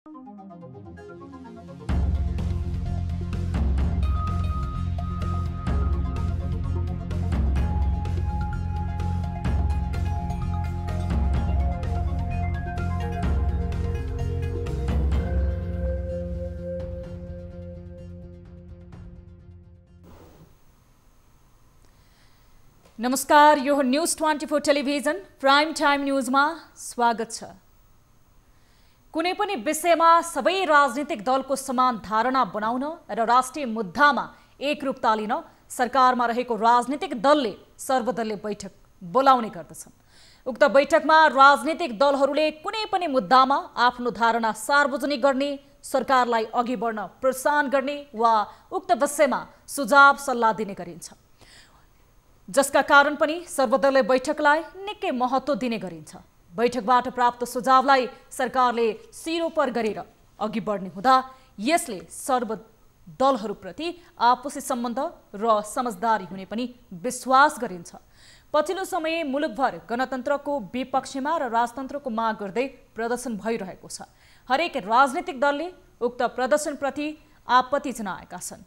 नमस्कार, यो news 24 television prime time न्यूजमा स्वागत छ। कुनै पनि विषयमा सबै राजनीतिक दलको समान धारणा बनाउन र राष्ट्रिय मुद्दामा एकरूपता लिन सरकारमा रहेको राजनीतिक दलले सर्वदलीय बैठक बोलाउने गर्दछन्। उक्त बैठकमा राजनीतिक दलहरूले कुनै पनि मुद्दामा आफ्नो धारणा सार्वजनिक गर्ने, सरकारलाई अघि बढ्न प्रोत्साहन गर्ने वा उक्त विषयमा सुझाव सल्लाह दिने गरिन्छ, जसका कारण पनि सर्वदलीय बैठकलाई निकै महत्त्व दिने गरिन्छ। बैठकबाट प्राप्त सुझावलाई सरकारले सिरोपर गरेर अघि बढ्ने हुँदा यसले सर्वदलहरूप्रति आपसी सम्बन्ध र समझदारी हुने पनि विश्वास गरिन्छ। पछिल्लो समय मुलुकभर गणतन्त्रको विपक्षमा र राजतन्त्रको माग गर्दै प्रदर्शन भइरहेको छ। हरेक राजनीतिक दलले उक्त प्रदर्शनप्रति आपत्ति जनाएका छन्,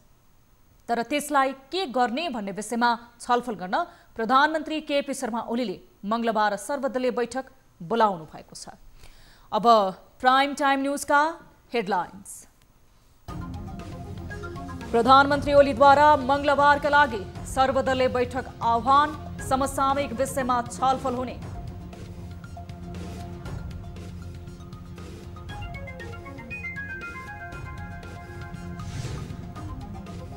तर त्यसलाई के गर्ने भन्ने विषयमा छलफल गर्न प्रधानमन्त्री केपी शर्मा ओलीले मंगलबार सर्वदलीय बैठक बोलाउनु भएको छ। अब प्राइम टाइम न्यूजका हेडलाइन्स। प्रधानमन्त्री ओलीद्वारा मंगलबारका लागि सर्वदलीय बैठक आह्वान, समसामयिक विषयमा छलफल हुने।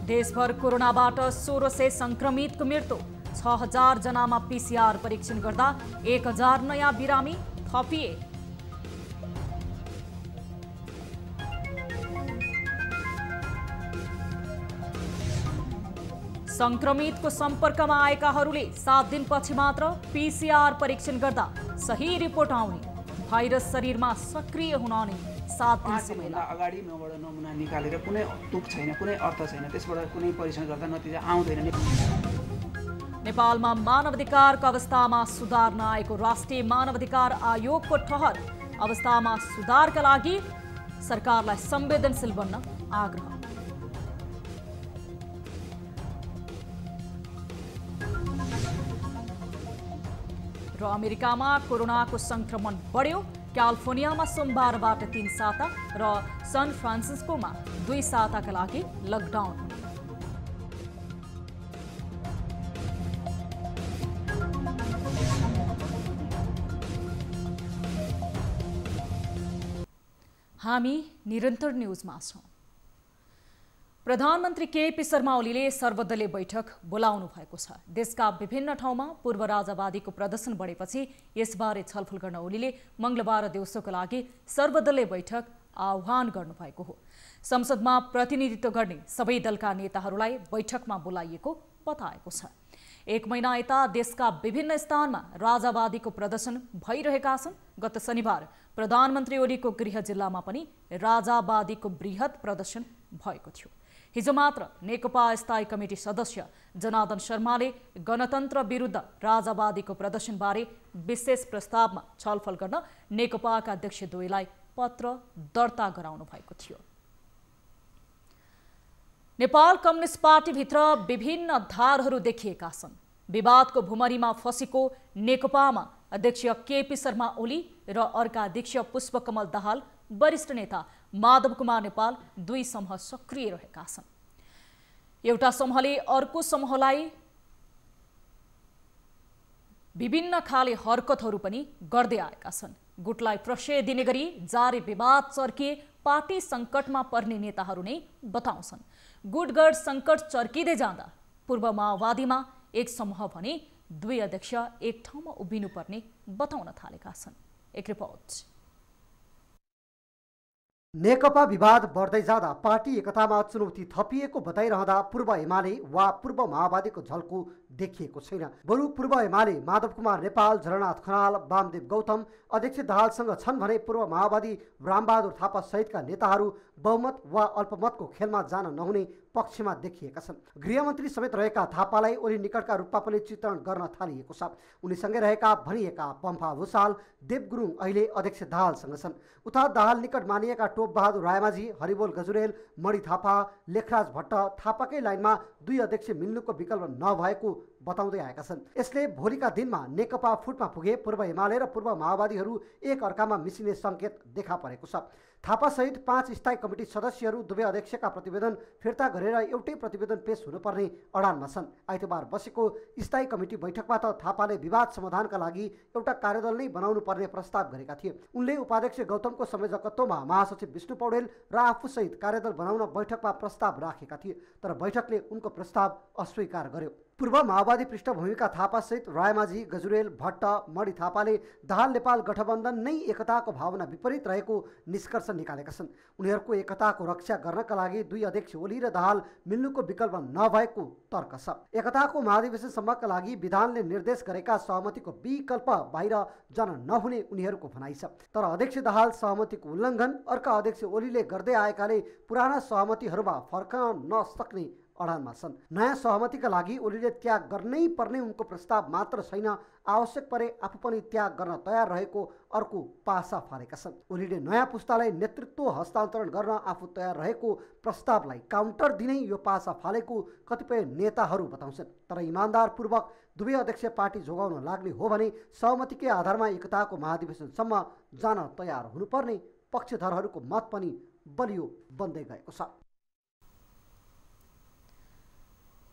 देशभर कोरोनाबाट 1600 संक्रमितको मृत्यु, 6000 जनामा पीसीआर परीक्षण गर्दा 1000 नयाँ बिरामी थपिए। संक्रमितको सम्पर्कमा आएकाहरूले 7 दिनपछि मात्र पीसीआर परीक्षण गर्दा सही रिपोर्ट आउने। भाइरस शरीरमा सक्रिय हुन नै 7 दिन समय लाग्छ। अगाडि नबाट नमुना निकालेर कुनै तुक छैन, कुनै अर्थ छैन, त्यसबाट कुनै परीक्षण गर्दा नतिजा आउँदैन। नेपालमा मानवाधिकारको अवस्थामा सुधार नआएको राष्ट्रिय मानवाधिकार आयोगको ठहर। अवस्थामा सुधारका लागि सरकारलाई संवेदनशील बन्न आग्रह। र अमेरिकामा कोरोनाको संक्रमण बढ्यो। क्यालिफोर्नियामा सोमबारबाट 3 साता र सन फ्रान्सिस्कोमा 2 साताका लागि लकडाउन। हामी निरन्तर न्यूजमा छौं। प्रधानमन्त्री केपी शर्मा ओलीले सर्वदलीय बैठक बोलाउनु भएको छ। देशका विभिन्न ठाउँमा पूर्व राजावादीको प्रदर्शन बढेपछि यसबारे छलफल गर्न ओलीले मंगलबार दिउँसोका लागि सर्वदलीय बैठक आह्वान गर्नुभएको हो। संसदमा प्रतिनिधित्व गर्ने सबै दलका नेताहरूलाई बैठकमा बोलाइएको बताएको छ। 1 महिना यता देशका विभिन्न स्थानमा राजावादीको प्रदर्शन भइरहेका छन्। गत शनिबार प्रधानमन्त्री ओलीको गृह जिल्लामा पनि राजावादीको बृहत प्रदर्शन भएको थियो। हिजो मात्र नेकपा स्थायी कमिटी सदस्य जनार्दन शर्माले गणतन्त्र विरुद्ध राजावादीको प्रदर्शनबारे विशेष प्रस्तावमा छलफल गर्न नेकपाका अध्यक्ष द्वयलाई पत्र दर्ता गराउनु भएको थियो। नेपाल कम्युनिस्ट पार्टीभित्र विभिन्न धारहरू देखिएका छन्। विवादको भुमरीमा फसेको नेकपामा अध्यक्ष केपी शर्मा ओली र अर्का अध्यक्ष पुष्पकमल दाहाल, वरिष्ठ नेता माधव कुमार नेपाल 2 समूह सक्रिय रहेका छन्। एउटा समूहले अर्को समूहलाई विभिन्न खाले हरकतहरू पनि गर्दै आएका छन्। गुटलाई प्रश्रय दिने गरी जारी विवाद चर्किए पार्टी सङ्कटमा पर्ने नेताहरू नै बताउँछन्। गुटगढ सङ्कट चर्किँदै जाँदा पूर्व माओवादीमा एक समूह भने 2 अध्यक्ष एक ठाउँमा उभिनुपर्ने बताउन थालेका छन्। एक रिपोर्ट। नेकपा विवाद बढ्दै जाँदा पार्टी एकतामा चुनौती थपिएको बताइरहँदा पूर्व एमाले वा पूर्व माओवादीको झल्को देखिएको छैन। बरु पूर्व एमाले माधव कुमार नेपाल, झलनाथ खनाल, वामदेव गौतम अध्यक्ष दाहालसँग छन् भने पूर्व माओवादी रामबहादुर थापा सहितका नेताहरू बहुमत वा अल्पमतको खेलमा जान नहुने पक्षमा देखिएका छन्। गृहमन्त्री समेत रहेका थापालाई ओली निकटका रूपमा पनि चित्रण गर्न थालिएको छ। उनीसँगै रहेका भनिएका पम्फा भूषाल, देव गुरुङ अहिले अध्यक्ष दाहालसँग छन्। उता दाहाल निकट मानिएका टोप बहादुर रायमाझी, हरिबोल गजुरेल, मणि थापा, लेखराज भट्ट थापाकै लाइनमा 2 अध्यक्ष मिल्नुको विकल्प नभएको बताउँदै आएका छन्। यसले भोलिका दिनमा नेकपा फुटमा पुगे पूर्व एमाले र पूर्व माओवादीहरू एक अर्कामा मिसिने सङ्केत देखा परेको छ। थापासहित 5 स्थायी कमिटी सदस्यहरू दुवै अध्यक्षका प्रतिवेदन फिर्ता गरेर एउटै प्रतिवेदन पेश हुनुपर्ने अडानमा छन्। आइतबार बसेको स्थायी कमिटी बैठकमा त थापाले विवाद समाधानका लागि एउटा कार्यदल नै बनाउनु पर्ने प्रस्ताव गरेका थिए। उनले उपाध्यक्ष गौतमको संयोजकत्वमा महासचिव विष्णु पौडेल र आफूसहित कार्यदल बनाउन बैठकमा प्रस्ताव राखेका थिए, तर बैठकले उनको प्रस्ताव अस्वीकार गर्यो। पूर्व माओवादी पृष्ठभूमिका थापासहित रायमाझी, गजुरेल, भट्ट, मणि थापाले दाहाल नेपाल गठबन्धन नै एकताको भावना विपरीत रहेको निष्कर्ष निकालेका छन्। उनीहरूको एकताको रक्षा गर्नका लागि 2 अध्यक्ष ओली र दाहाल मिल्नुको विकल्प नभएको तर्क छ। एकताको महाधिवेशनसम्मका लागि विधानले निर्देश गरेका सहमतिको विकल्प बाहिर जान नहुने उनीहरूको भनाइ छ। तर अध्यक्ष दाहाल सहमतिको उल्लङ्घन अर्का अध्यक्ष ओलीले गर्दै आएकाले पुराना सहमतिहरूमा फर्कन नसक्ने अडानमा छन्। नयाँ सहमतिका लागि ओलीले त्याग गर्नै पर्ने उनको प्रस्ताव मात्र छैन, आवश्यक परे आफू पनि त्याग गर्न तयार रहेको अर्को पासा फालेका छन्। ओलीले नयाँ पुस्तालाई नेतृत्व हस्तान्तरण गर्न आफू तयार रहेको प्रस्तावलाई काउन्टर दिनै यो पासा फालेको कतिपय नेताहरू बताउँछन्। तर इमान्दारपूर्वक दुवै अध्यक्ष पार्टी जोगाउन लाग्ने हो भने सहमतिकै आधारमा एकताको महाधिवेशनसम्म जान तयार हुनुपर्ने पक्षधरहरूको मत पनि बलियो बन्दै गएको छ।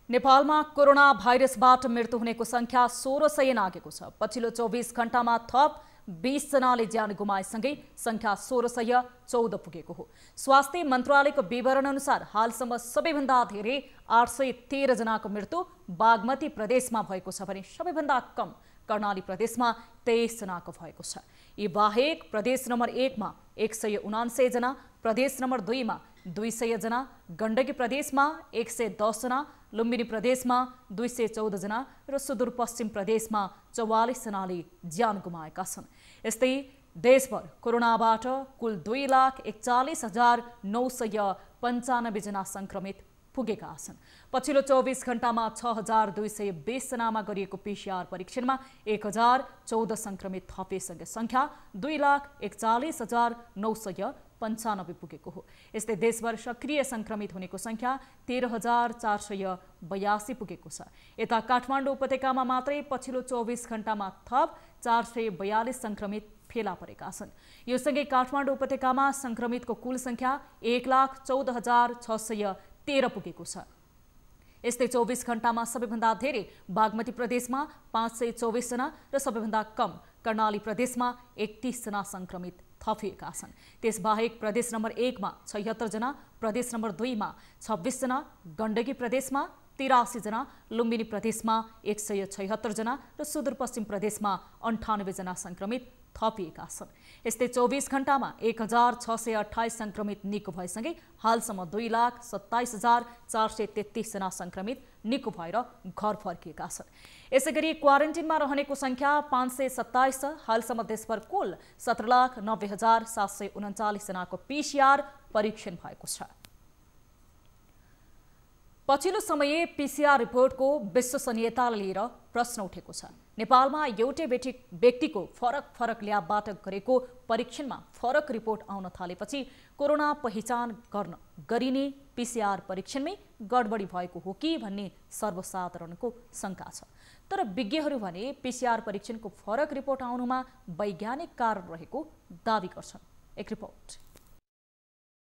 नेपालमा कोरोना भाइरसबाट मृत्यु हुनेको संख्या 1600 नागेको छ। पछिल्लो 24 घण्टामा थप 20 जनाले ज्यान गुमाएसँगै संख्या 1614 पुगेको हो। स्वास्थ्य मन्त्रालयको विवरण अनुसार हालसम्म सबैभन्दा धेरै 813 जनाको मृत्यु बागमती प्रदेशमा भएको छ भने सबैभन्दा कम कर्णाली प्रदेशमा 23 जनाको भएको छ। यी बाहेक प्रदेश नम्बर 1 मा 179 जना, प्रदेश नम्बर 2 मा 200 जना, गण्डकी प्रदेशमा 110 जना, लुम्बिनी प्रदेशमा 214 जना र सुदूरपश्चिम प्रदेशमा 44 जनाले ज्यान गुमाएका छन्। यस्तै देशभर कोरोनाबाट कुल 2,41,995 जना संक्रमित पुगेका छन्। पछिल्लो 24 घण्टामा 6,220 जनामा गरिएको PCR परीक्षणमा 1,014 संक्रमित थपिएसँगै संख्या 2,41,995 पुगेको हो। यस्तै देशभर सक्रिय संक्रमित हुनेको संख्या 13,482 पुगेको छ। यता काठमाडौँ उपत्यकामा मात्रै पछिल्लो 24 घण्टामा थप 442 संक्रमित फेला परेका छन्। यो सँगै काठमाडौँ उपत्यकामा संक्रमितको कुल संख्या 1,14,613 पुगेको छ। यस्तै 24 घण्टामा सबैभन्दा धेरै बागमती प्रदेशमा 524 जना र सबैभन्दा कम कर्णाली प्रदेशमा 31 जना संक्रमित थपिएका छन्। त्यसबाहेक प्रदेश नम्बर 1 मा 76 जना, प्रदेश नम्बर 2 मा 26 जना, गण्डकी प्रदेशमा 83 जना, लुम्बिनी प्रदेशमा 176 जना र सुदूरपश्चिम प्रदेशमा 98 जना संक्रमित थपिएका छन्। यस्तै 24 घण्टामा 1,628 संक्रमित निको भएसँगै हालसम्म 2,27,433 जना संक्रमित निको भएर घर फर्किएका छन्। यसैगरी क्वारेन्टिनमा रहनेको संख्या 527 छ। हालसम्म देशभर कुल 17,90,739 जनाको PCR परीक्षण भएको छ। पछिल्लो समय PCR रिपोर्टको विश्वसनीयतालाई लिएर प्रश्न उठेको छ। नेपालमा एउटै व्यक्तिको फरक ल्याबबाट गरेको परीक्षणमा फरक रिपोर्ट आउन थालेपछि कोरोना पहिचान गरिने PCR परीक्षणमै गडबडी भएको हो कि भन्ने सर्वसाधारणको शंका छ। तर विज्ञहरू भने PCR परीक्षणको फरक रिपोर्ट आउनुमा वैज्ञानिक कारण रहेको दावी गर्छन्। एक रिपोर्ट।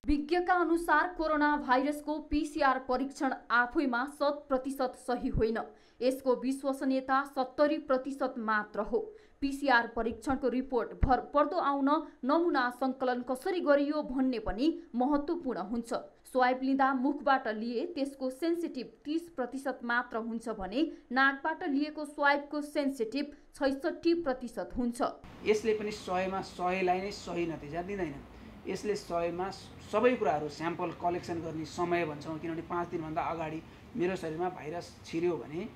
विज्ञका अनुसार कोरोना भाइरसको PCR परीक्षण आफैमा 100% सही होइन। यसको विश्वसनीयता 70% मात्र हो। PCR परीक्षणको रिपोर्ट भरपर्दो आउन नमुना संकलन कसरी गरियो भन्ने पनि महत्त्वपूर्ण हुन्छ। स्वाइप लिँदा मुखबाट लिए त्यसको सेन्सिटिभ 30% मात्र हुन्छ भने नाकबाट लिएको स्वाइपको सेन्सिटिभ 66% हुन्छ। यसले पनि 100 मा 100 लाई नै सही नतिजा दिँदैन। यसले 100 मा सबै कुराहरू स्याम्पल कलेक्सन गर्ने समय भन्छौँ, किनभने 5 दिनभन्दा अगाडि मेरो शरीरमा भाइरस छिर्यो भने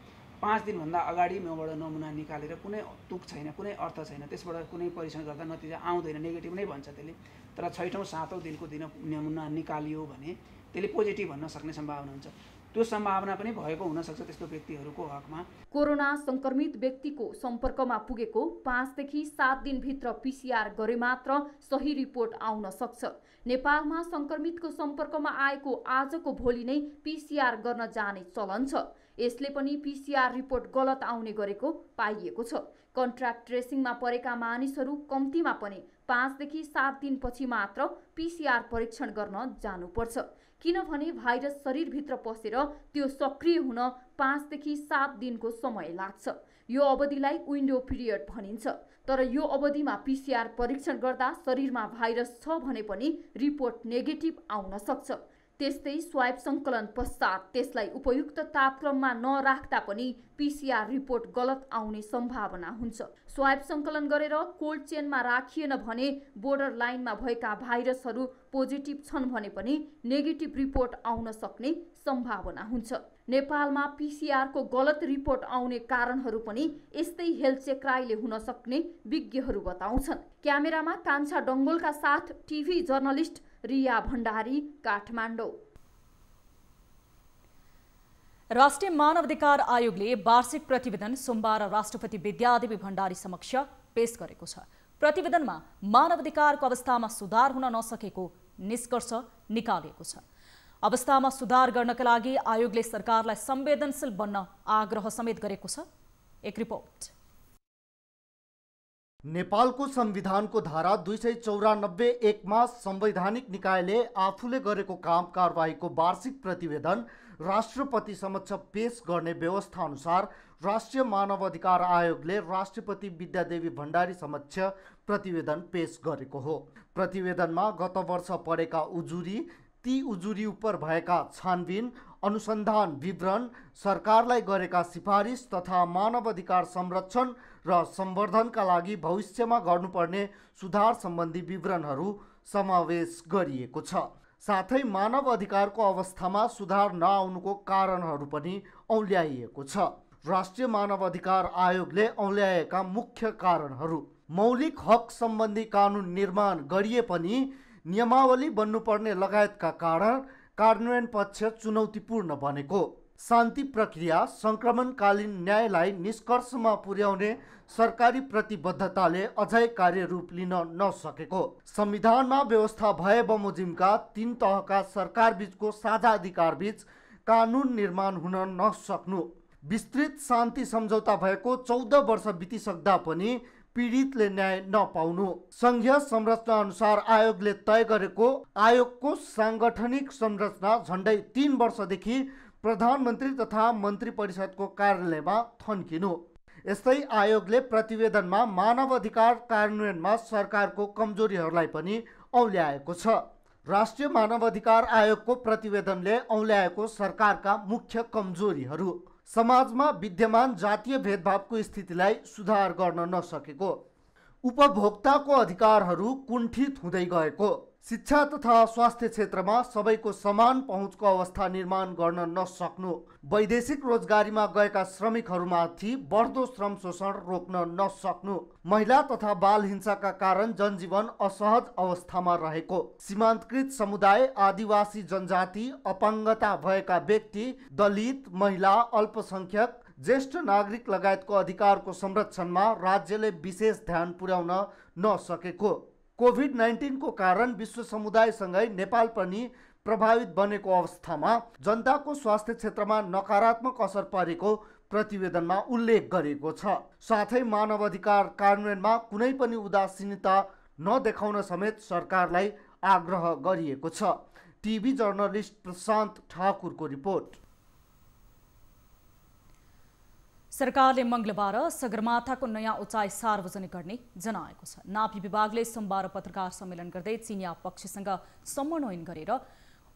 5 दिनभन्दा अगाडि मबाट नमुना निकालेर कुनै तुक छैन, कुनै अर्थ छैन, त्यसबाट कुनै परीक्षण गर्दा नतिजा आउँदैन, नेगेटिभ नै भन्छ त्यसले। तर 6औँ 7औँ दिनको नमुना निकालियो भने त्यसले पोजिटिभ भन्न सक्ने सम्भावना हुन्छ। त्यो सम्भावना पनि भएको हुनसक्छ त्यस्तो व्यक्तिहरूको हकमा। कोरोना संक्रमित व्यक्तिको सम्पर्कमा पुगेको 5 देखि 7 दिनभित्र PCR गरे मात्र सही रिपोर्ट आउन सक्छ। नेपालमा संक्रमितको सम्पर्कमा आएको आजको भोलि नै PCR गर्न जाने चलन छ। यसले पनि PCR रिपोर्ट गलत आउने गरेको पाइएको छ। कन्ट्र्याक्ट ट्रेसिङमा परेका मानिसहरू कम्तीमा पनि 5 देखि 7 दिनपछि मात्र PCR परीक्षण गर्न जानुपर्छ, किनभने भाइरस शरीरभित्र पसेर त्यो सक्रिय हुन 5 देखि 7 दिनको समय लाग्छ। यो अवधिलाई विन्डो पिरियड भनिन्छ। तर यो अवधिमा PCR परीक्षण गर्दा शरीरमा भाइरस छ भने पनि रिपोर्ट नेगेटिभ आउन सक्छ। त्यस्तै स्वाब सङ्कलन पश्चात त्यसलाई उपयुक्त तापक्रममा नराख्दा पनि PCR रिपोर्ट गलत आउने सम्भावना हुन्छ। स्वाब सङ्कलन गरेर कोल्ड चेनमा राखिएन भने बोर्डर लाइनमा भएका भाइरसहरू पोजिटिभ छन् भने पनि नेगेटिभ रिपोर्ट आउन सक्ने सम्भावना हुन्छ। नेपालमा PCR को गलत रिपोर्ट आउने कारणहरू पनि यस्तै हेलचेक्राइले हुन सक्ने विज्ञहरू बताउँछन्। क्यामेरामा कान्छा डङ्गोलका साथ टिभी जर्नलिस्ट रिया भण्डारी, काठमाडौँ। राष्ट्रिय मानवाधिकार आयोगले वार्षिक प्रतिवेदन सोमबार राष्ट्रपति विद्यादेवी भण्डारी समक्ष पेश गरेको छ। प्रतिवेदनमा मानवाधिकारको अवस्थामा सुधार हुन नसकेको निष्कर्ष निकालिएको छ। अवस्थामा सुधार गर्नका लागि आयोगले सरकारलाई संवेदनशील बन्न आग्रह समेत गरेको छ। एक रिपोर्ट। नेपालको संविधानको धारा 294(1) मा संवैधानिक निकायले आफूले गरेको काम कारबाहीको वार्षिक प्रतिवेदन राष्ट्रपति समक्ष पेश गर्ने व्यवस्था अनुसार राष्ट्रिय मानवाधिकार आयोगले राष्ट्रपति विद्यादेवी भण्डारी समक्ष प्रतिवेदन पेश गरेको हो। प्रतिवेदनमा गत वर्ष परेका उजुरी, ती उजुरी उप भएका छानबिन, अनुसन्धान विवरण, सरकारलाई गरेका सिफारिस तथा मानवाधिकार संरक्षण र संवर्धनका लागि भविष्यमा गर्नुपर्ने सुधार सम्बन्धी विवरणहरू समावेश गरिएको छ। साथै मानव अधिकारको अवस्थामा सुधार नआउनुको कारणहरू पनि औल्याइएको छ। राष्ट्रिय मानव अधिकार आयोगले औल्याएका मुख्य कारणहरू: मौलिक हक सम्बन्धी कानुन निर्माण गरिए पनि नियमावली बन्नुपर्ने लगायतका कारण कार्यान्वयन पक्ष चुनौतीपूर्ण बनेको, शान्ति प्रक्रिया, संक्रमणकालीन न्यायलाई निष्कर्षमा पुर्याउने सरकारी प्रतिबद्धताले अझै कार्यरूप लिन नसकेको, संविधानमा व्यवस्था भए बमोजिमका 3 तहका सरकार बीचको साझा अधिकार बीच कानुन निर्माण हुन नसक्नु, विस्तृत शान्ति सम्झौता भएको 14 वर्ष बितिसक्दा पनि पीडितले न्याय नपाउनु, संघीय संरचना अनुसार आयोगले तय गरेको आयोगको सांगठनिक संरचना झण्डै 3 वर्षदेखि प्रधानमन्त्री तथा मन्त्री परिषदको कार्यालयमा थन्किनु। यस्तै आयोगले प्रतिवेदनमा मानव अधिकार कार्यान्वयनमा सरकारको कमजोरीहरूलाई पनि औल्याएको छ। राष्ट्रिय मानव अधिकार आयोगको प्रतिवेदनले औल्याएको सरकारका मुख्य कमजोरीहरू: समाजमा विद्यमान जातीय भेदभावको स्थितिलाई सुधार गर्न नसकेको, उपभोक्ताको अधिकारहरू कुण्ठित हुँदै गएको, शिक्षा तथा स्वास्थ्य क्षेत्रमा सबैको समान पहुँचको अवस्था निर्माण गर्न नसक्नु, वैदेशिक रोजगारीमा गएका श्रमिकहरूमाथि बढ्दो श्रम शोषण रोक्न नसक्नु, महिला तथा बाल हिंसाका कारण जनजीवन असहज अवस्थामा रहेको, सीमान्तकृत समुदाय, आदिवासी जनजाति, अपाङ्गता भएका व्यक्ति, दलित, महिला, अल्पसंख्यक, ज्येष्ठ नागरिक लगायतको अधिकारको संरक्षणमा राज्यले विशेष ध्यान पुर्याउन नसकेको, कोभिड-19 को कारण विश्व समुदायसँगै नेपाल पनि प्रभावित बनेको अवस्थामा जनताको स्वास्थ्य क्षेत्रमा नकारात्मक असर परेको प्रतिवेदनमा उल्लेख गरिएको छ। साथै मानव अधिकार कार्यान्वयनमा कुनै पनि उदासीनता नदेखाउन समेत सरकारलाई आग्रह गरिएको छ। टिभी जर्नलिस्ट प्रशान्त ठाकुरको रिपोर्ट। सरकारले मंगलबार सगरमाथाको नयाँ उचाइ सार्वजनिक गर्ने जनाएको छ। नापी विभागले सोमबार पत्रकार सम्मेलन गर्दै चिनिया पक्षसँग समन्वयन गरेर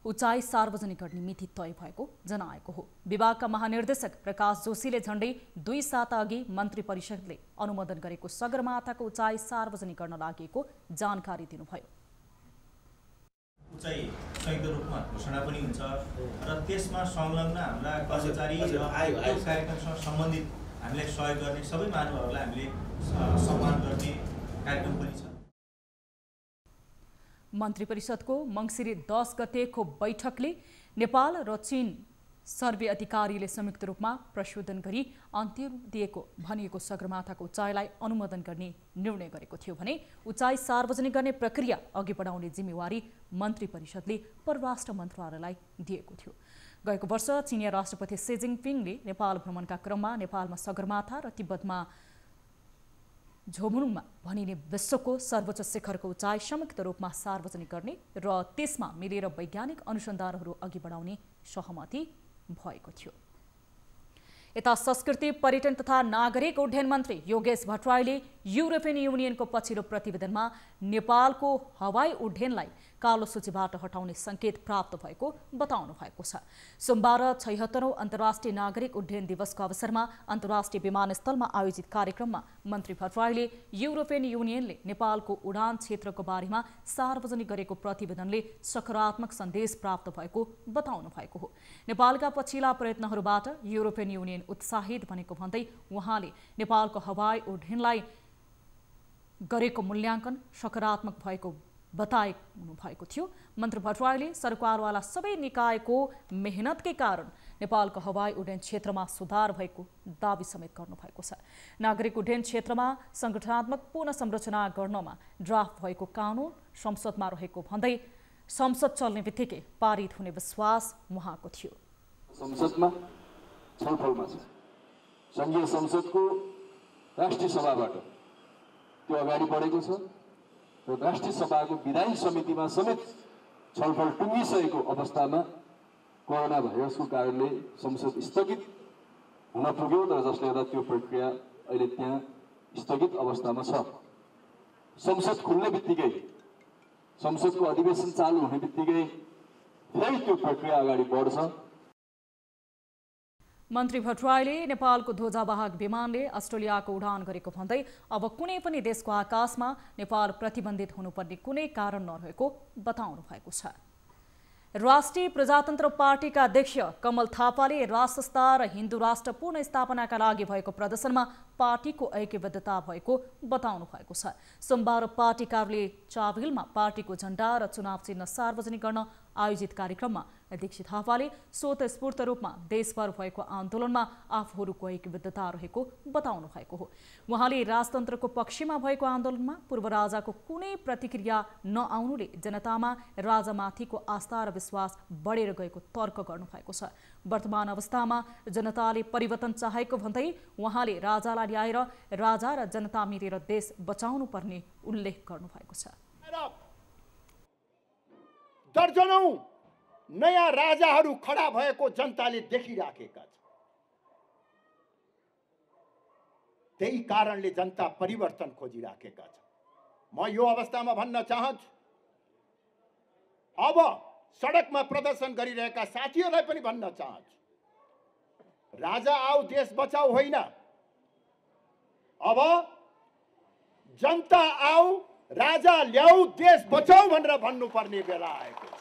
उचाइ सार्वजनिक गर्ने मिति तय भएको जनाएको हो। विभागका महानिर्देशक प्रकाश जोशीले झण्डै 2 साता अघि मन्त्री परिषदले अनुमोदन गरेको सगरमाथाको उचाइ सार्वजनिक गर्न लागेको जानकारी दिनुभयो। उचाइ संयुक्त रूपमा घोषणा पनि हुन्छ र त्यसमा संलग्न हाम्रा कर्मचारी र त्यो कार्यक्रमसँग सम्बन्धित हामीलाई सहयोग गर्ने सबै महानुभावहरूलाई हामीले सम्मान गर्ने कार्यक्रम पनि छ। मन्त्री परिषदको मङ्सिर 10 गतेको बैठकले नेपाल र चीन सर्वे अधिकारीले संयुक्त रूपमा प्रशोधन गरी अन्त्य दिएको भनिएको सगरमाथाको उचाइलाई अनुमोदन गर्ने निर्णय गरेको थियो भने उचाइ सार्वजनिक गर्ने प्रक्रिया अघि बढाउने जिम्मेवारी मन्त्री परिषदले परराष्ट्र मन्त्रालयलाई दिएको थियो। गएको वर्ष चिनिया राष्ट्रपति सी जिनपिङले नेपाल भ्रमणका क्रममा नेपालमा सगरमाथा र तिब्बतमा झोमुङमा भनिने विश्वको सर्वोच्च शिखरको उचाइ संयुक्त रूपमा सार्वजनिक गर्ने र त्यसमा मिलेर वैज्ञानिक अनुसन्धानहरू अघि बढाउने सहमति भएको थियो। यता संस्कृति पर्यटन तथा नागरिक उड्डयन मन्त्री योगेश भट्टराईले युरोपियन युनियनको पछिल्लो प्रतिवेदनमा नेपालको हवाई उड्डयनलाई कालो सूचीबाट हटाउने संकेत प्राप्त भएको बताउनु भएको छ। सोमबार 76औं अन्तर्राष्ट्रिय नागरिक उड्डयन दिवसको अवसरमा अन्तर्राष्ट्रिय विमानस्थलमा आयोजित कार्यक्रममा मन्त्री भट्टराईले युरोपियन युनियनले नेपालको उडान क्षेत्रको बारेमा सार्वजनिक गरेको प्रतिवेदनले सकारात्मक सन्देश प्राप्त भएको बताउनु भएको हो। नेपालका पछिल्ला प्रयत्नहरूबाट युरोपियन युनियन उत्साहित बनेको भन्दै उहाँले नेपालको हवाई उड्डयनलाई गरेको मूल्याङ्कन सकारात्मक भएको बताउनु भएको थियो। मन्त्री भट्टराईले सरकारवाला सबै निकायको मेहनतकै कारण नेपालको हवाई उड्डयन क्षेत्रमा सुधार भएको दावी समेत गर्नु भएको छ। नागरिक उड्डयन क्षेत्रमा संगठनात्मक पुनः संरचना गर्नमा ड्राफ्ट भएको कानुन संसदमा रहेको भन्दै संसद चल्ने बित्तिकै पारित हुने विश्वास उहाँको थियो। संसदमा छलफलमा छ। संघीय संसदको राष्ट्रिय सभाबाट त्यो अगाडि बढेको छ र राष्ट्रिय सभाको विधायी समितिमा समेत छलफल टुङ्गिसकेको अवस्थामा कोरोना भाइरसको कारणले संसद स्थगित हुन पुग्यो र जसले गर्दा त्यो प्रक्रिया अहिले त्यहाँ स्थगित अवस्थामा छ। संसद खुल्ने बित्तिकै संसदको अधिवेशन चालु हुने बित्तिकै फेरि त्यो प्रक्रिया अगाडि बढ्छ। मन्त्री भट्टराईले नेपालको ध्वजावाहक विमानले अस्ट्रेलियाको उडान गरेको भन्दै अब कुनै पनि देशको आकाशमा नेपाल प्रतिबन्धित हुनुपर्ने कुनै कारण नरहेको बताउनु भएको छ। राष्ट्रिय प्रजातन्त्र पार्टीका अध्यक्ष कमल थापाले राष्ट्रस्था र हिन्दू राष्ट्र पुनर्स्थापनाका लागि भएको प्रदर्शनमा पार्टीको ऐक्यबद्धता भएको बताउनु भएको छ। सोमबार पार्टी कार्यालय चाबिलमा पार्टीको झण्डा र चुनाव चिन्ह सार्वजनिक गर्न आयोजित कार्यक्रममा अध्यक्ष थापाले स्वतस्फूर्त रूपमा देशभर भएको आन्दोलनमा आफूहरूको ऐक्यबद्धता रहेको बताउनु भएको हो। उहाँले राजतन्त्रको पक्षमा भएको आन्दोलनमा पूर्व राजाको कुनै प्रतिक्रिया नआउनुले जनतामा राजामाथिको आस्था र विश्वास बढेर गएको तर्क गर्नुभएको छ। वर्तमान अवस्थामा जनताले परिवर्तन चाहेको भन्दै उहाँले राजालाई ल्याएर राजा र जनता मिलेर देश बचाउनु पर्ने उल्लेख गर्नुभएको छ। दर्जनौं नयाँ राजाहरू खडा भएको जनताले देखिराखेका छन्। त्यही कारणले जनता परिवर्तन खोजिराखेका छन्। म यो अवस्थामा भन्न चाहन्छु, अब सडकमा प्रदर्शन गरिरहेका साथीहरूलाई पनि भन्न चाहन्छु, राजा आऊ देश बचाऊ होइन, अब जनता आऊ राजा ल्याऊ देश बचाऊ भनेर भन्नुपर्ने बेला आएको छ।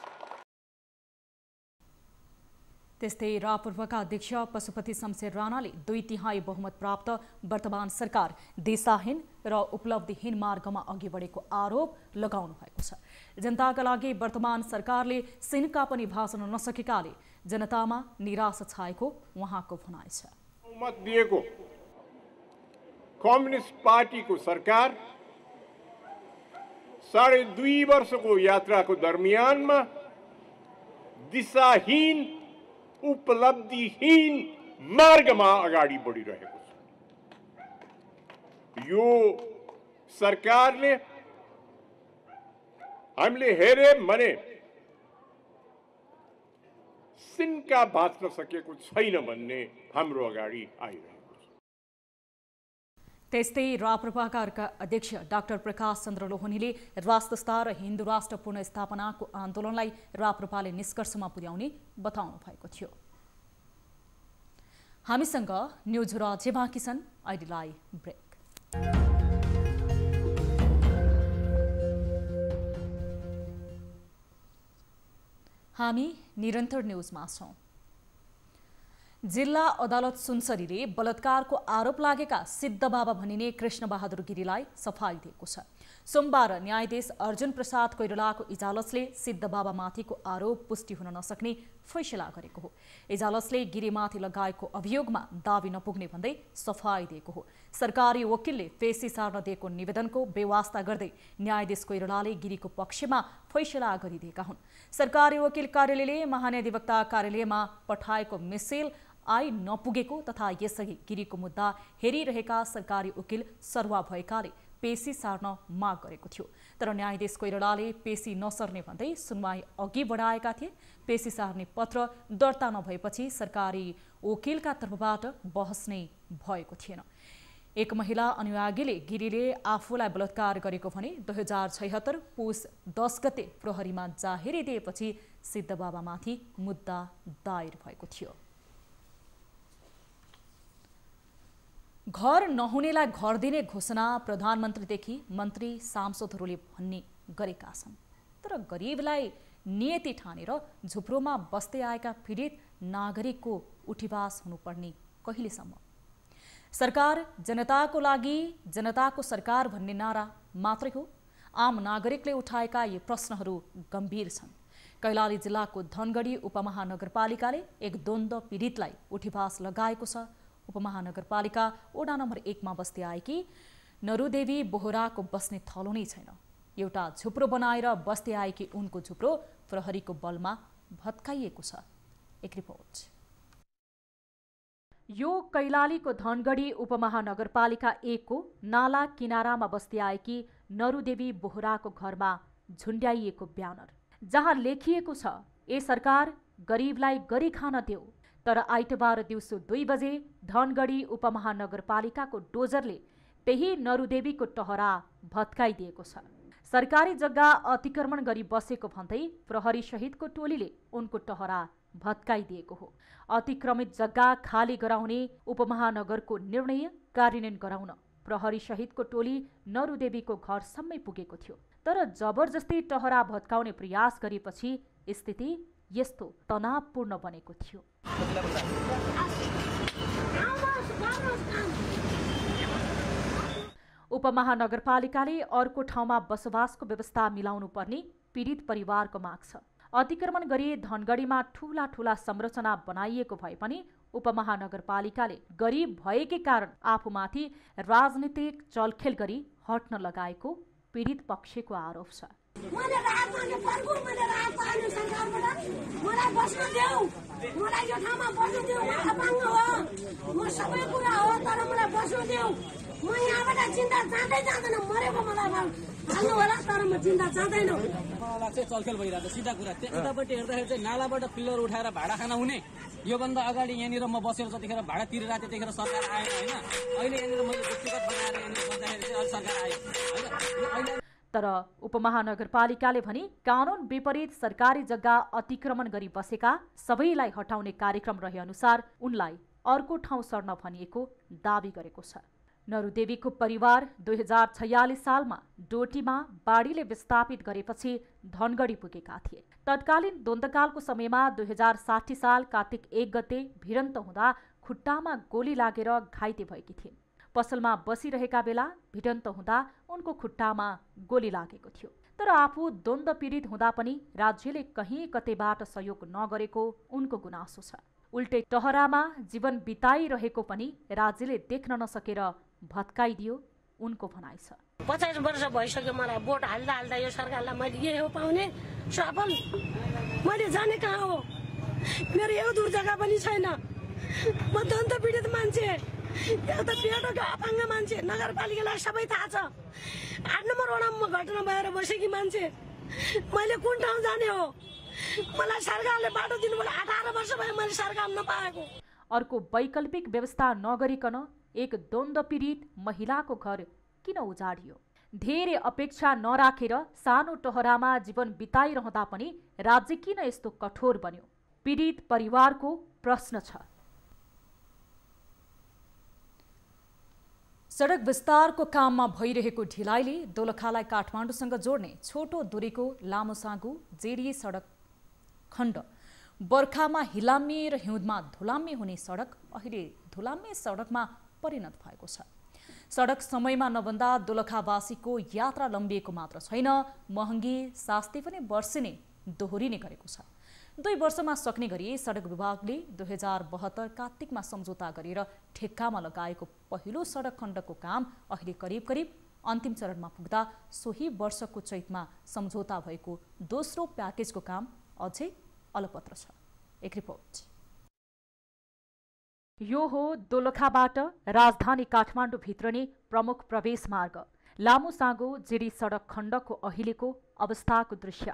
त्यस्तै राप्रपाका अध्यक्ष पशुपति शमशेर राणाले 2/3 बहुमत प्राप्त वर्तमान सरकार दिशाहीन र उपलब्धिहीन मार्गमा अघि बढेको आरोप लगाउनु भएको छ। जनताका लागि वर्तमान सरकारले सिन्का पनि भाँच्न नसकेकाले जनतामा निराशा छाएको उहाँको भनाइ छ। बहुमत दिएको कम्युनिस्ट पार्टीको सरकार 2.5 वर्षको यात्राको दरमियानमा दिशाहीन उपलब्धिहीन मार्गमा अगाडि बढिरहेको छ। यो सरकारले हामीले हेरे भने सिन्का बाँच्न सकेको छैन भन्ने हाम्रो अगाडि आइरहेको छ। त्यस्तै राप्रपाका अध्यक्ष डाक्टर प्रकाश चन्द्र लोहनीले राष्ट्रस्था र हिन्दू राष्ट्र पुनर्स्थापनाको आन्दोलनलाई राप्रपाले निष्कर्षमा पुर्याउने बताउनु भएको थियो। हामीसँग न्युजहरू अझै बाँकी छन्, अहिलेलाई ब्रेक। हामी निरन्तर न्यूजमा छौं। जिल्ला अदालत सुनसरीले बलात्कारको आरोप लागेका सिद्धबाबा भनिने कृष्णबहादुर गिरीलाई सफाई दिएको छ। सोमबार न्यायाधीश अर्जुन प्रसाद कोइरालाको इजालतले सिद्धबाबामाथिको आरोप पुष्टि हुन नसक्ने फैसला गरेको हो। इजालतले गिरीमाथि लगाएको अभियोगमा दाबी नपुग्ने भन्दै सफाई दिएको हो। सरकारी वकिलले पेशी सार्न दिएको निवेदनको बेवास्ता गर्दै न्यायाधीश कोइरालाले गिरीको पक्षमा फैसला गरिदिएका हुन्। सरकारी वकिल कार्यालयले महान्यायाधिवक्ता कार्यालयमा पठाएको मेसेल आई नपुगेको तथा यसअघि गिरीको मुद्दा हेरिरहेका सरकारी वकिल सरुवा भएकाले पेशी सार्न माग गरेको थियो। तर न्यायाधीश कोइरालाले पेशी नसर्ने भन्दै सुनवाई अघि बढाएका थिए। पेशी सार्ने पत्र दर्ता नभएपछि सरकारी वकिलका तर्फबाट बहस नै भएको थिएन। एक महिला अनुयायीले गिरीले आफूलाई बलात्कार गरेको भने 2076 पुस 10 गते प्रहरीमा जाहेरी दिएपछि सिद्धबाबामाथि मुद्दा दायर भएको थियो। घर नहुनेलाई घर दिने घोषणा प्रधानमन्त्रीदेखि मन्त्री सांसदहरूले भन्ने गरेका छन्। तर गरिबलाई नियति ठानेर झुप्रोमा बस्दै आएका पीडित नागरिकको उठिवास हुनुपर्ने कहिलेसम्म? सरकार जनताको लागि, जनताको सरकार भन्ने नारा मात्रै हो? आम नागरिकले उठाएका यी प्रश्नहरू गम्भीर छन्। कैलाली जिल्लाको धनगढी उपमहानगरपालिकाले एक द्वन्द्व पीडितलाई उठिवास लगाएको छ। उपमहानगरपालिका वडा नम्बर 1 मा बस्दै आएकी नरुदेवी बोहराको बस्ने थलो नै छैन। एउटा झुप्रो बनाएर बस्दै आएकी उनको झुप्रो प्रहरीको बलमा भत्काइएको छ। एक रिपोर्ट। यो कैलालीको धनगढी उपमहानगरपालिका 1 को नाला किनारामा बस्दै आएकी नरुदेवी बोहराको घरमा झुन्ड्याइएको ब्यानर, जहाँ लेखिएको छ, ए सरकार गरिबलाई गरी खान देऊ। तर आइतबार दिउँसो 2 बजे धनगढी उपमहानगरपालिकाको डोजरले त्यही नरुदेवीको टहरा भत्काइदिएको छ। सरकारी जग्गा अतिक्रमण गरी बसेको भन्दै प्रहरी सहितको टोलीले उनको टहरा भत्काइदिएको हो। अतिक्रमित जग्गा खाली गराउने उपमहानगरको निर्णय कार्यान्वयन गराउन प्रहरी सहितको टोली नरुदेवीको घरसम्मै पुगेको थियो। तर जबरजस्ती टहरा भत्काउने प्रयास गरेपछि स्थिति यस्तो तनावपूर्ण बनेको थियो। उपमहानगरपालिकाले अर्को ठाउँमा बसोबासको व्यवस्था मिलाउनु पर्ने पीडित परिवारको माग छ। अतिक्रमण गरी धनगढीमा ठूला ठूला संरचना बनाइएको भए पनि उपमहानगरपालिकाले गरिब भएकै कारण आफूमाथि राजनीतिक चलखेल गरी हट्न लगाएको पीडित पक्षको आरोप छ। मैले राहत मागे फर्कु, मैले राहत पाएन सरकारबाट। मलाई बस्न देऊ, मलाई यो ठाउँमा बस्न देऊ। म अपाङ्ग हो, म सबै कुरा हो, तर मलाई बस्न देऊ। म यहाँबाट चिन्ता जाँदै जाँदैन, मरेको मलाई हाल्नु होला, तर म चिन्ता जाँदैन। मलाई चाहिँ चलखेल भइरहेको सिधा कुरा। उतापट्टि हेर्दाखेरि चाहिँ नालाबाट पिल्लर उठाएर भाडा खाना हुने। योभन्दा अगाडि यहाँनिर म बसेर जतिखेर भाडा तिरेर त्यतिखेर सरकार आएन होइन। अहिले यहाँनिर मैले व्यक्तिगत बनाएर यहाँनिर बस्दाखेरि चाहिँ अहिले सरकार आयो होइन। तर उपमहानगरपालिकाले भने कानुन विपरीत सरकारी जग्गा अतिक्रमण गरी बसेका सबैलाई हटाउने कार्यक्रम रहे अनुसार उनलाई अर्को ठाउँ सर्न भनिएको दावी गरेको छ। नरुदेवीको परिवार 2046 सालमा डोटीमा बाढीले विस्थापित गरेपछि धनगढी पुगेका थिए। तत्कालीन द्वन्द्वकालको समयमा 2060 साल कार्तिक 1 गते भिडन्त हुँदा खुट्टामा गोली लागेर घाइते भएकी थिइन्। पसलमा बसिरहेका बेला भिडन्त हुँदा उनको खुट्टामा गोली लागेको थियो। तर आफू द्वन्द्व पीडित हुँदा पनि राज्यले कहीँ कतैबाट सहयोग नगरेको उनको गुनासो छ। उल्टै टहरामा जीवन बिताइरहेको पनि राज्यले देख्न नसकेर भत्काइदियो उनको भनाइ छ। 50 वर्ष भइसक्यो मलाई भोट हाल्दा हाल्दा यो सरकारलाई मैले यही हो पाउने सफल। मैले जाने कहाँ हो, मेरो यो दूर जग्गा पनि छैन। म द्वन्द्व पीडित मान्छे, एउटा पेटोको अपाङ्ग मान्छे, नगरपालिकालाई सबै थाहा छ। 8 नम्बर वडामा घटना भएर बसेकी मान्छे, मैले कुन ठाउँ जाने हो? मलाई सरकारले बाटो दिनुभयो। 18 वर्ष भयो मैले सरकार नपाएको। अर्को वैकल्पिक व्यवस्था नगरिकन एक द्वन्द्व पीडित महिलाको घर किन उजाडियो? धेरै अपेक्षा नराखेर सानो टहरामा जीवन बिताइरहँदा पनि राज्य किन यस्तो कठोर बन्यो? पीडित परिवारको प्रश्न छ। सडक विस्तारको काममा भइरहेको ढिलाइले दोलखालाई काठमाडौँसँग जोड्ने छोटो दूरीको लामोसाँगु जेडी सडक खण्ड बर्खामा हिलाम्मे र हिउँदमा धुलाम्मे हुने सडक अहिले धुलाम्मे सडकमा परिणत भएको छ। सडक समयमा नबन्दा दोलखावासीको यात्रा लम्बिएको मात्र छैन, महँगी शास्ति पनि वर्षिने दोहोरिने गरेको छ। 2 वर्षमा सक्ने गरी सडक विभागले 2072 कार्तिकमा सम्झौता गरेर ठेक्कामा लगाएको पहिलो सडक खण्डको काम अहिले करिब अन्तिम चरणमा पुग्दा सोही वर्षको चैतमा सम्झौता भएको दोस्रो प्याकेजको काम अझै अलपत्र छ। एक रिपोर्ट। यो हो दोलखाबाट राजधानी काठमाडौँ भित्रने प्रमुख प्रवेश मार्ग लामो साँगो जिरी सडक खण्डको अहिलेको अवस्थाको दृश्य।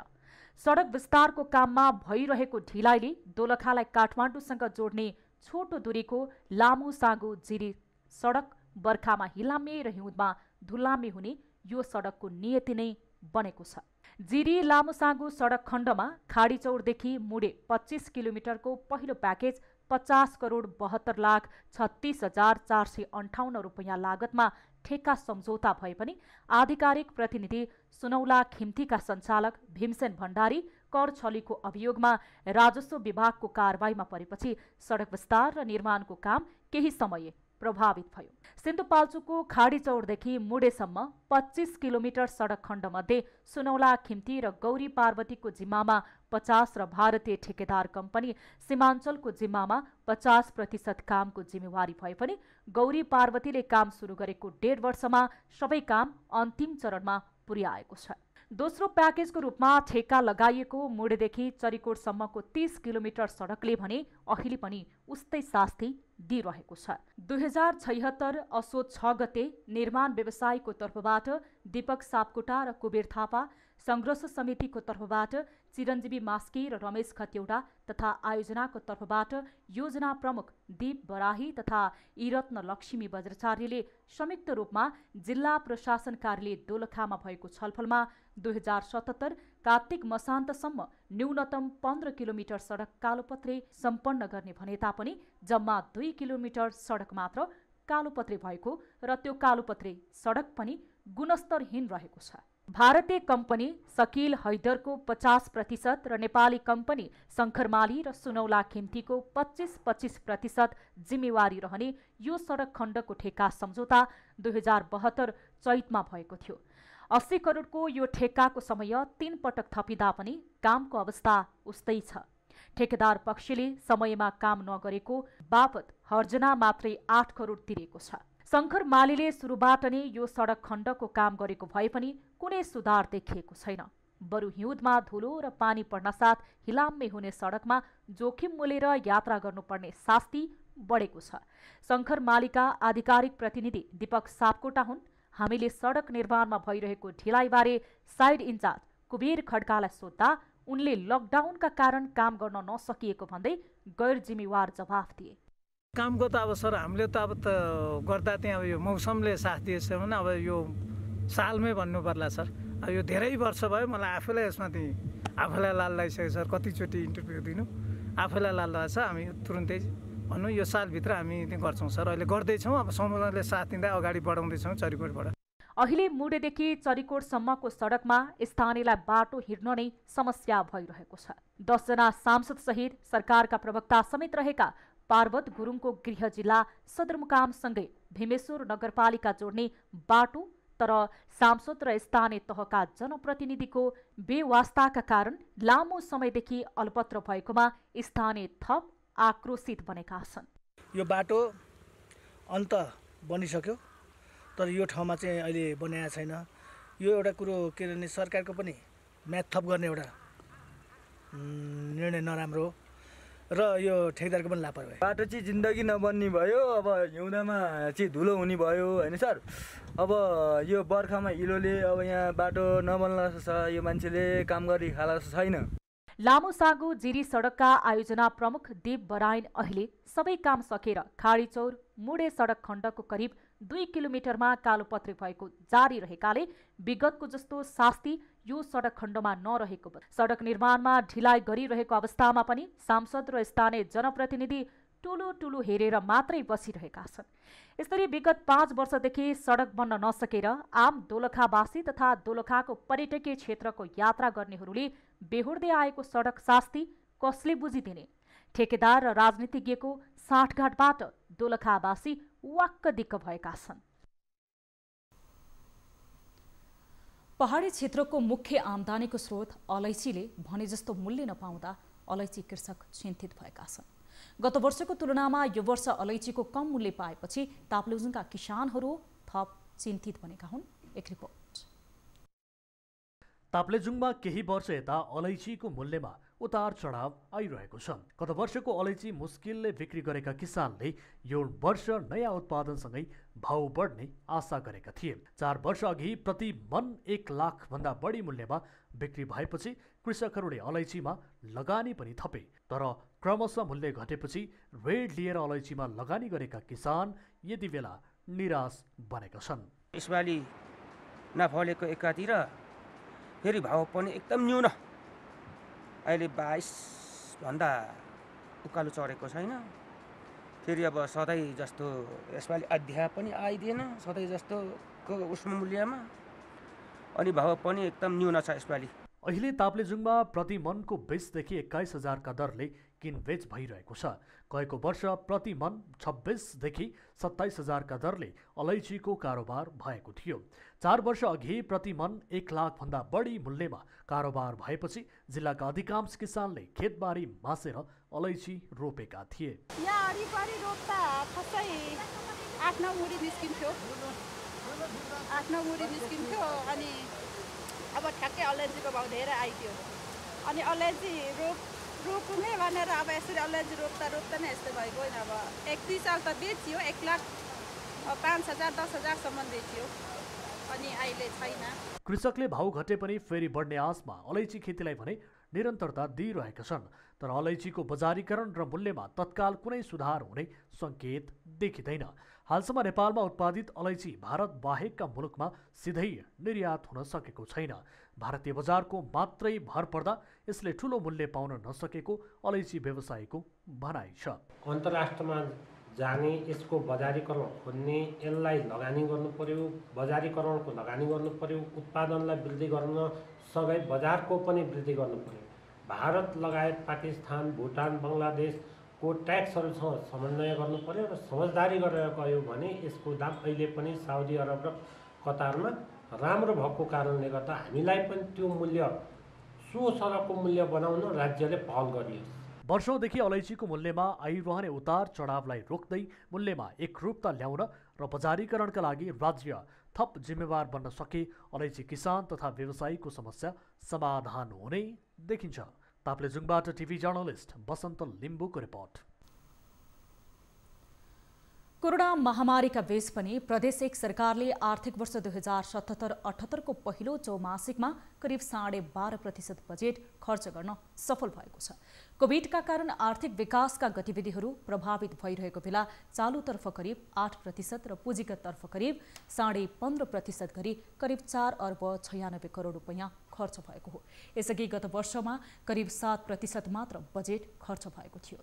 सडक विस्तारको काममा भइरहेको ढिलाइले दोलखालाई काठमाडौँसँग जोड्ने छोटो दूरीको लामो साँगो जिरी सडक बर्खामा हिलाम्मे र हिउँदमा धुलाम्मे हुने यो सडकको नियति नै बनेको छ। जिरी लामो साँगो सडक खण्डमा खाडीचौरदेखि मुडे 25 किलोमिटरको पहिलो प्याकेज 50 करोड 72,36,458 रुपैयाँ लागतमा ठेक्का सम्झौता भए पनि आधिकारिक प्रतिनिधि सुनौला खिम्तीका सञ्चालक भीमसेन भण्डारी कर छलीको अभियोगमा राजस्व विभागको कारबाहीमा परेपछि सडक विस्तार र निर्माणको काम केही समय प्रभावित भयो। सिन्धुपाल्चोकको खाडीचौरदेखि मुडेसम्म 25 किलोमिटर सडक खण्डमध्ये सुनौला खिम्ती र गौरी पार्वतीको जिम्मामा 50 र भारतीय ठेकेदार कम्पनी सीमाञ्चलको जिम्मामा 50% कामको जिम्मेवारी भए पनि गौरी पार्वतीले काम सुरु गरेको 1.5 वर्षमा सबै काम अन्तिम चरणमा पुर्याएको छ। दोस्रो प्याकेजको रूपमा ठेक्का लगाइएको मुडेदेखि चरिकोटसम्मको 30 किलोमिटर सडकले भने अहिले पनि उस्तै शास्ति दिइरहेको छ। 2076 असोज 6 गते निर्माण व्यवसायीको तर्फबाट दीपक सापकोटा र कुबेर थापा, संघर्ष समितिको तर्फबाट चिरञ्जीवी मास्की र रमेश खत्यौडा तथा आयोजनाको तर्फबाट योजना प्रमुख दीप बराही तथा ईरत्न लक्ष्मी बज्राचार्यले संयुक्त रूपमा जिल्ला प्रशासन कार्यालय दोलखामा भएको छलफलमा 2077 कार्तिक मसान्तसम्म न्यूनतम 15 किलोमिटर सडक कालोपत्रे सम्पन्न गर्ने भने तापनि जम्मा 2 किलोमिटर सडक मात्र कालोपत्रे भएको र त्यो कालोपत्रे सडक पनि गुणस्तरहीन रहेको छ। भारतीय कम्पनी सकिल हैदरको 50% र नेपाली कम्पनी शङ्खरमाली र सुनौला खिम्तीको 25% जिम्मेवारी रहने यो सडक खण्डको ठेक्का सम्झौता 2072 चैतमा भएको थियो। 80 करोडको यो ठेक्काको समय 3 पटक थपिँदा पनि कामको अवस्था उस्तै छ। ठेकेदार पक्षले समयमा काम नगरेको बापत हर्जना मात्रै 8 करोड तिरेको छ। शङ्कर मालीले सुरुबाट नै यो सडक खण्डको काम गरेको भए पनि कुनै सुधार देखिएको छैन। बरु हिउँदमा धुलो र पानी पर्न साथ हिलाम्मे हुने सडकमा जोखिम मोलेर यात्रा गर्नुपर्ने शास्ति बढेको छ। शङ्कर मालीका आधिकारिक प्रतिनिधि दीपक सापकोटा हुन्। हामीले सडक निर्माणमा भइरहेको ढिलाइबारे साइड इन्चार्ज कुबेर खड्कालाई सोद्धा उनले लकडाउनका कारण काम गर्न नसकिएको भन्दै गैर जिम्मेवार जवाफ दिए। कामको त अब सर हामीले त अब त गर्दा त्यहाँ अब यो मौसमले साथ दिएछ भने अब यो सालमै भन्नु पर्ला सर। अब यो धेरै वर्ष भयो मलाई आफैलाई यसमा आफैलाई लाल लागिसक्यो सर। कतिचोटि इन्टरभ्यू दिनु आफैलाई लाल लाग्छ। हामी तुरुन्तै भनौँ यो सालभित्र हामी गर्छौँ सर। अहिले गर्दैछौँ। अब समूहले साथ दिँदा अगाडि बढाउँदैछौँ चरिकोटबाट। अहिले मुडेदेखि चरिकोटसम्मको सडकमा स्थानीयलाई बाटो हिँड्न नै समस्या भइरहेको छ। 10 जना सांसद सहित सरकारका प्रवक्ता समेत रहेका पार्वत गुरुङको गृह जिल्ला सदरमुकामसँगै भीमेश्वर नगरपालिका जोड्ने बाटो तर सांसद र स्थानीय तहका जनप्रतिनिधिको बेवास्ताका कारण लामो समयदेखि अलपत्र भएकोमा स्थानीय थप आक्रोशित बनेका छन्। यो बाटो अन्त बनिसक्यो तर यो ठाउँमा चाहिँ अहिले बनाएको छैन। यो एउटा कुरो के भने सरकारको पनि म्याथ थप गर्ने एउटा निर्णय नराम्रो र यो ठेकेदारको पनि लापरवाही। बाटो चाहिँ जिन्दगी नबन्ने भयो। अब हिउँदामा चाहिँ धुलो हुने भयो होइन सर। अब यो बर्खामा हिलोले अब यहाँ बाटो नबन्ला छ। यो मान्छेले काम गरी खाला छैन। लामो साँगो जिरी सडकका आयोजना प्रमुख दीप बराइन अहिले सबै काम सकेर खाडीचौर मुडे सडक खण्डको करिब 2 किलोमिटरमा कालोपत्रे भएको जारी रहेकाले विगतको जस्तो शास्ति यो सडक खण्डमा नरहेको सडक निर्माणमा ढिलाइ गरिरहेको अवस्थामा पनि सांसद र स्थानीय जनप्रतिनिधि टुलु हेरेर मात्रै बसिरहेका छन्। यसरी विगत 5 वर्षदेखि सडक बन्न नसकेर आम दोलखावासी तथा दोलखाको पर्यटकीय क्षेत्रको यात्रा गर्नेहरूले बेहोर्दै आएको सडक शास्ति कसले बुझिदिने? ठेकेदार र राजनीतिज्ञको साँठगाँठबाट दोलखावासी वाक्क दिक्क भएका छन्। पहाडी क्षेत्रको मुख्य आमदानीको स्रोत अलैँचीले भने जस्तो मूल्य नपाउँदा अलैँची कृषक चिन्तित भएका छन्। गत वर्षको तुलनामा यो वर्ष अलैँचीको कम मूल्य पाएपछि ताप्लेजुङका किसानहरू थप चिन्तित बनेका हुन्। एक रिपोर्ट। ताप्लेजुङमा केही वर्ष यता अलैँचीको मूल्यमा उतार चढाव आइरहेको छ। गत वर्षको अलैँची मुस्किलले बिक्री गरेका किसानले यो वर्ष नयाँ उत्पादनसँगै भाउ बढ्ने आशा गरेका थिए। 4 वर्ष अघि प्रति मन 1 लाख भन्दा बढी मूल्यमा बिक्री भएपछि कृषकहरूले अलैँचीमा लगानी पनि थपे। तर क्रमशः मूल्य घटेपछि रेड लिएर अलैँचीमा लगानी गरेका किसान यति बेला निराश बनेका छन्। यसपालि नफलेको एकातिर फेरि भाउ पनि एकदम न्यून, अहिले 22 भन्दा उकालो चढेको छैन। फेरि अब सधैँ जस्तो यसपालि अध्याय पनि आइदिएन सधैँ जस्तोको उसमा मूल्यमा, अनि भाउ पनि एकदम न्यून छ यसपालि। अहिले ताप्लेजुङमा प्रति मनको 20 देखि 21 हजारका दरले किनबेच भइरहेको छ। गएको वर्ष प्रति मन 26 देखि 27 हजारका दरले अलैँचीको कारोबार भएको थियो। 4 वर्ष अघि प्रति मन 1 लाख भन्दा बढी मूल्यमा कारोबार भएपछि जिल्लाका अधिकांश किसानले खेतबारी मासेर अलैँची रोपेका थिए। यहाँ वरिपरि रोप्दा खसै 8-9 मुडी निस्किन्थ्यो, 8-9 मुडी निस्किन्थ्यो। अनि अब ठ्याक्कै अलैँचीको भाउ धेरै आइदियो। अनि अलैँची रोप्ने भनेर अब यसरी अलैँची रोप्दा नै यस्तो भएको होइन। अब 1-2 साल त बेचियो, 1 लाख 5,000-10 हजारसम्म बेचियो, अनि अहिले छैन। कृषकले भाउ घटे पनि फेरि बढ्ने आशमा अलैँची खेतीलाई भने निरन्तरता दिइरहेका छन्। तर अलैँचीको बजारीकरण र मूल्यमा तत्काल कुनै सुधार हुने सङ्केत देखिँदैन। हालसम्म नेपालमा उत्पादित अलैँची भारत बाहेकका मुलुकमा सिधै निर्यात हुन सकेको छैन। भारतीय बजारको मात्रै भर पर्दा यसले ठुलो मूल्य पाउन नसकेको अलैँची व्यवसायीको भनाइ छ। अन्तर्राष्ट्रमा जाने, यसको बजारीकरण खोज्ने, यसलाई लगानी गर्नु पर्यो, बजारीकरणको लगानी गर्नु पर्यो, उत्पादनलाई वृद्धि गर्न सँगै बजारको पनि वृद्धि गर्नु पर्यो। भारत लगायत पाकिस्तान, भुटान, बङ्गलादेशको ट्याक्सहरूसँग समन्वय गर्नु पर्यो र समझदारी गरेर गयो भने यसको दाम अहिले पनि साउदी अरब र कतारमा राम्रो भएको कारणले गर्दा हामीलाई पनि त्यो मूल्य सोसरको मूल्य बनाउन राज्यले पहल गरियो। वर्षौंदेखि अलैँचीको मूल्यमा आइरहने उतार चढावलाई रोक्दै मूल्यमा एकरूपता ल्याउन र बजारीकरणका लागि राज्य थप जिम्मेवार बन्न सके अलैँची किसान तथा व्यवसायीको समस्या समाधान हुने देखिन्छ। ताप्लेजुङबाट टिभी जर्नलिस्ट बसन्त लिम्बुको रिपोर्ट। कोरोना महामारीका बीच पनि प्रदेश 1 सरकारले आर्थिक वर्ष 2077-78 को पहिलो चौमासिकमा करिब 12.5% बजेट खर्च गर्न सफल भएको छ। कोभिडका कारण आर्थिक विकासका गतिविधिहरू प्रभावित भइरहेको बेला चालुतर्फ करिब 8% र पुँजीगततर्फ करिब 15.5% गरी करिब 4 अर्ब 96 करोड रुपैयाँ खर्च भएको हो। यसअघि गत वर्षमा करिब 7% मात्र बजेट खर्च भएको थियो।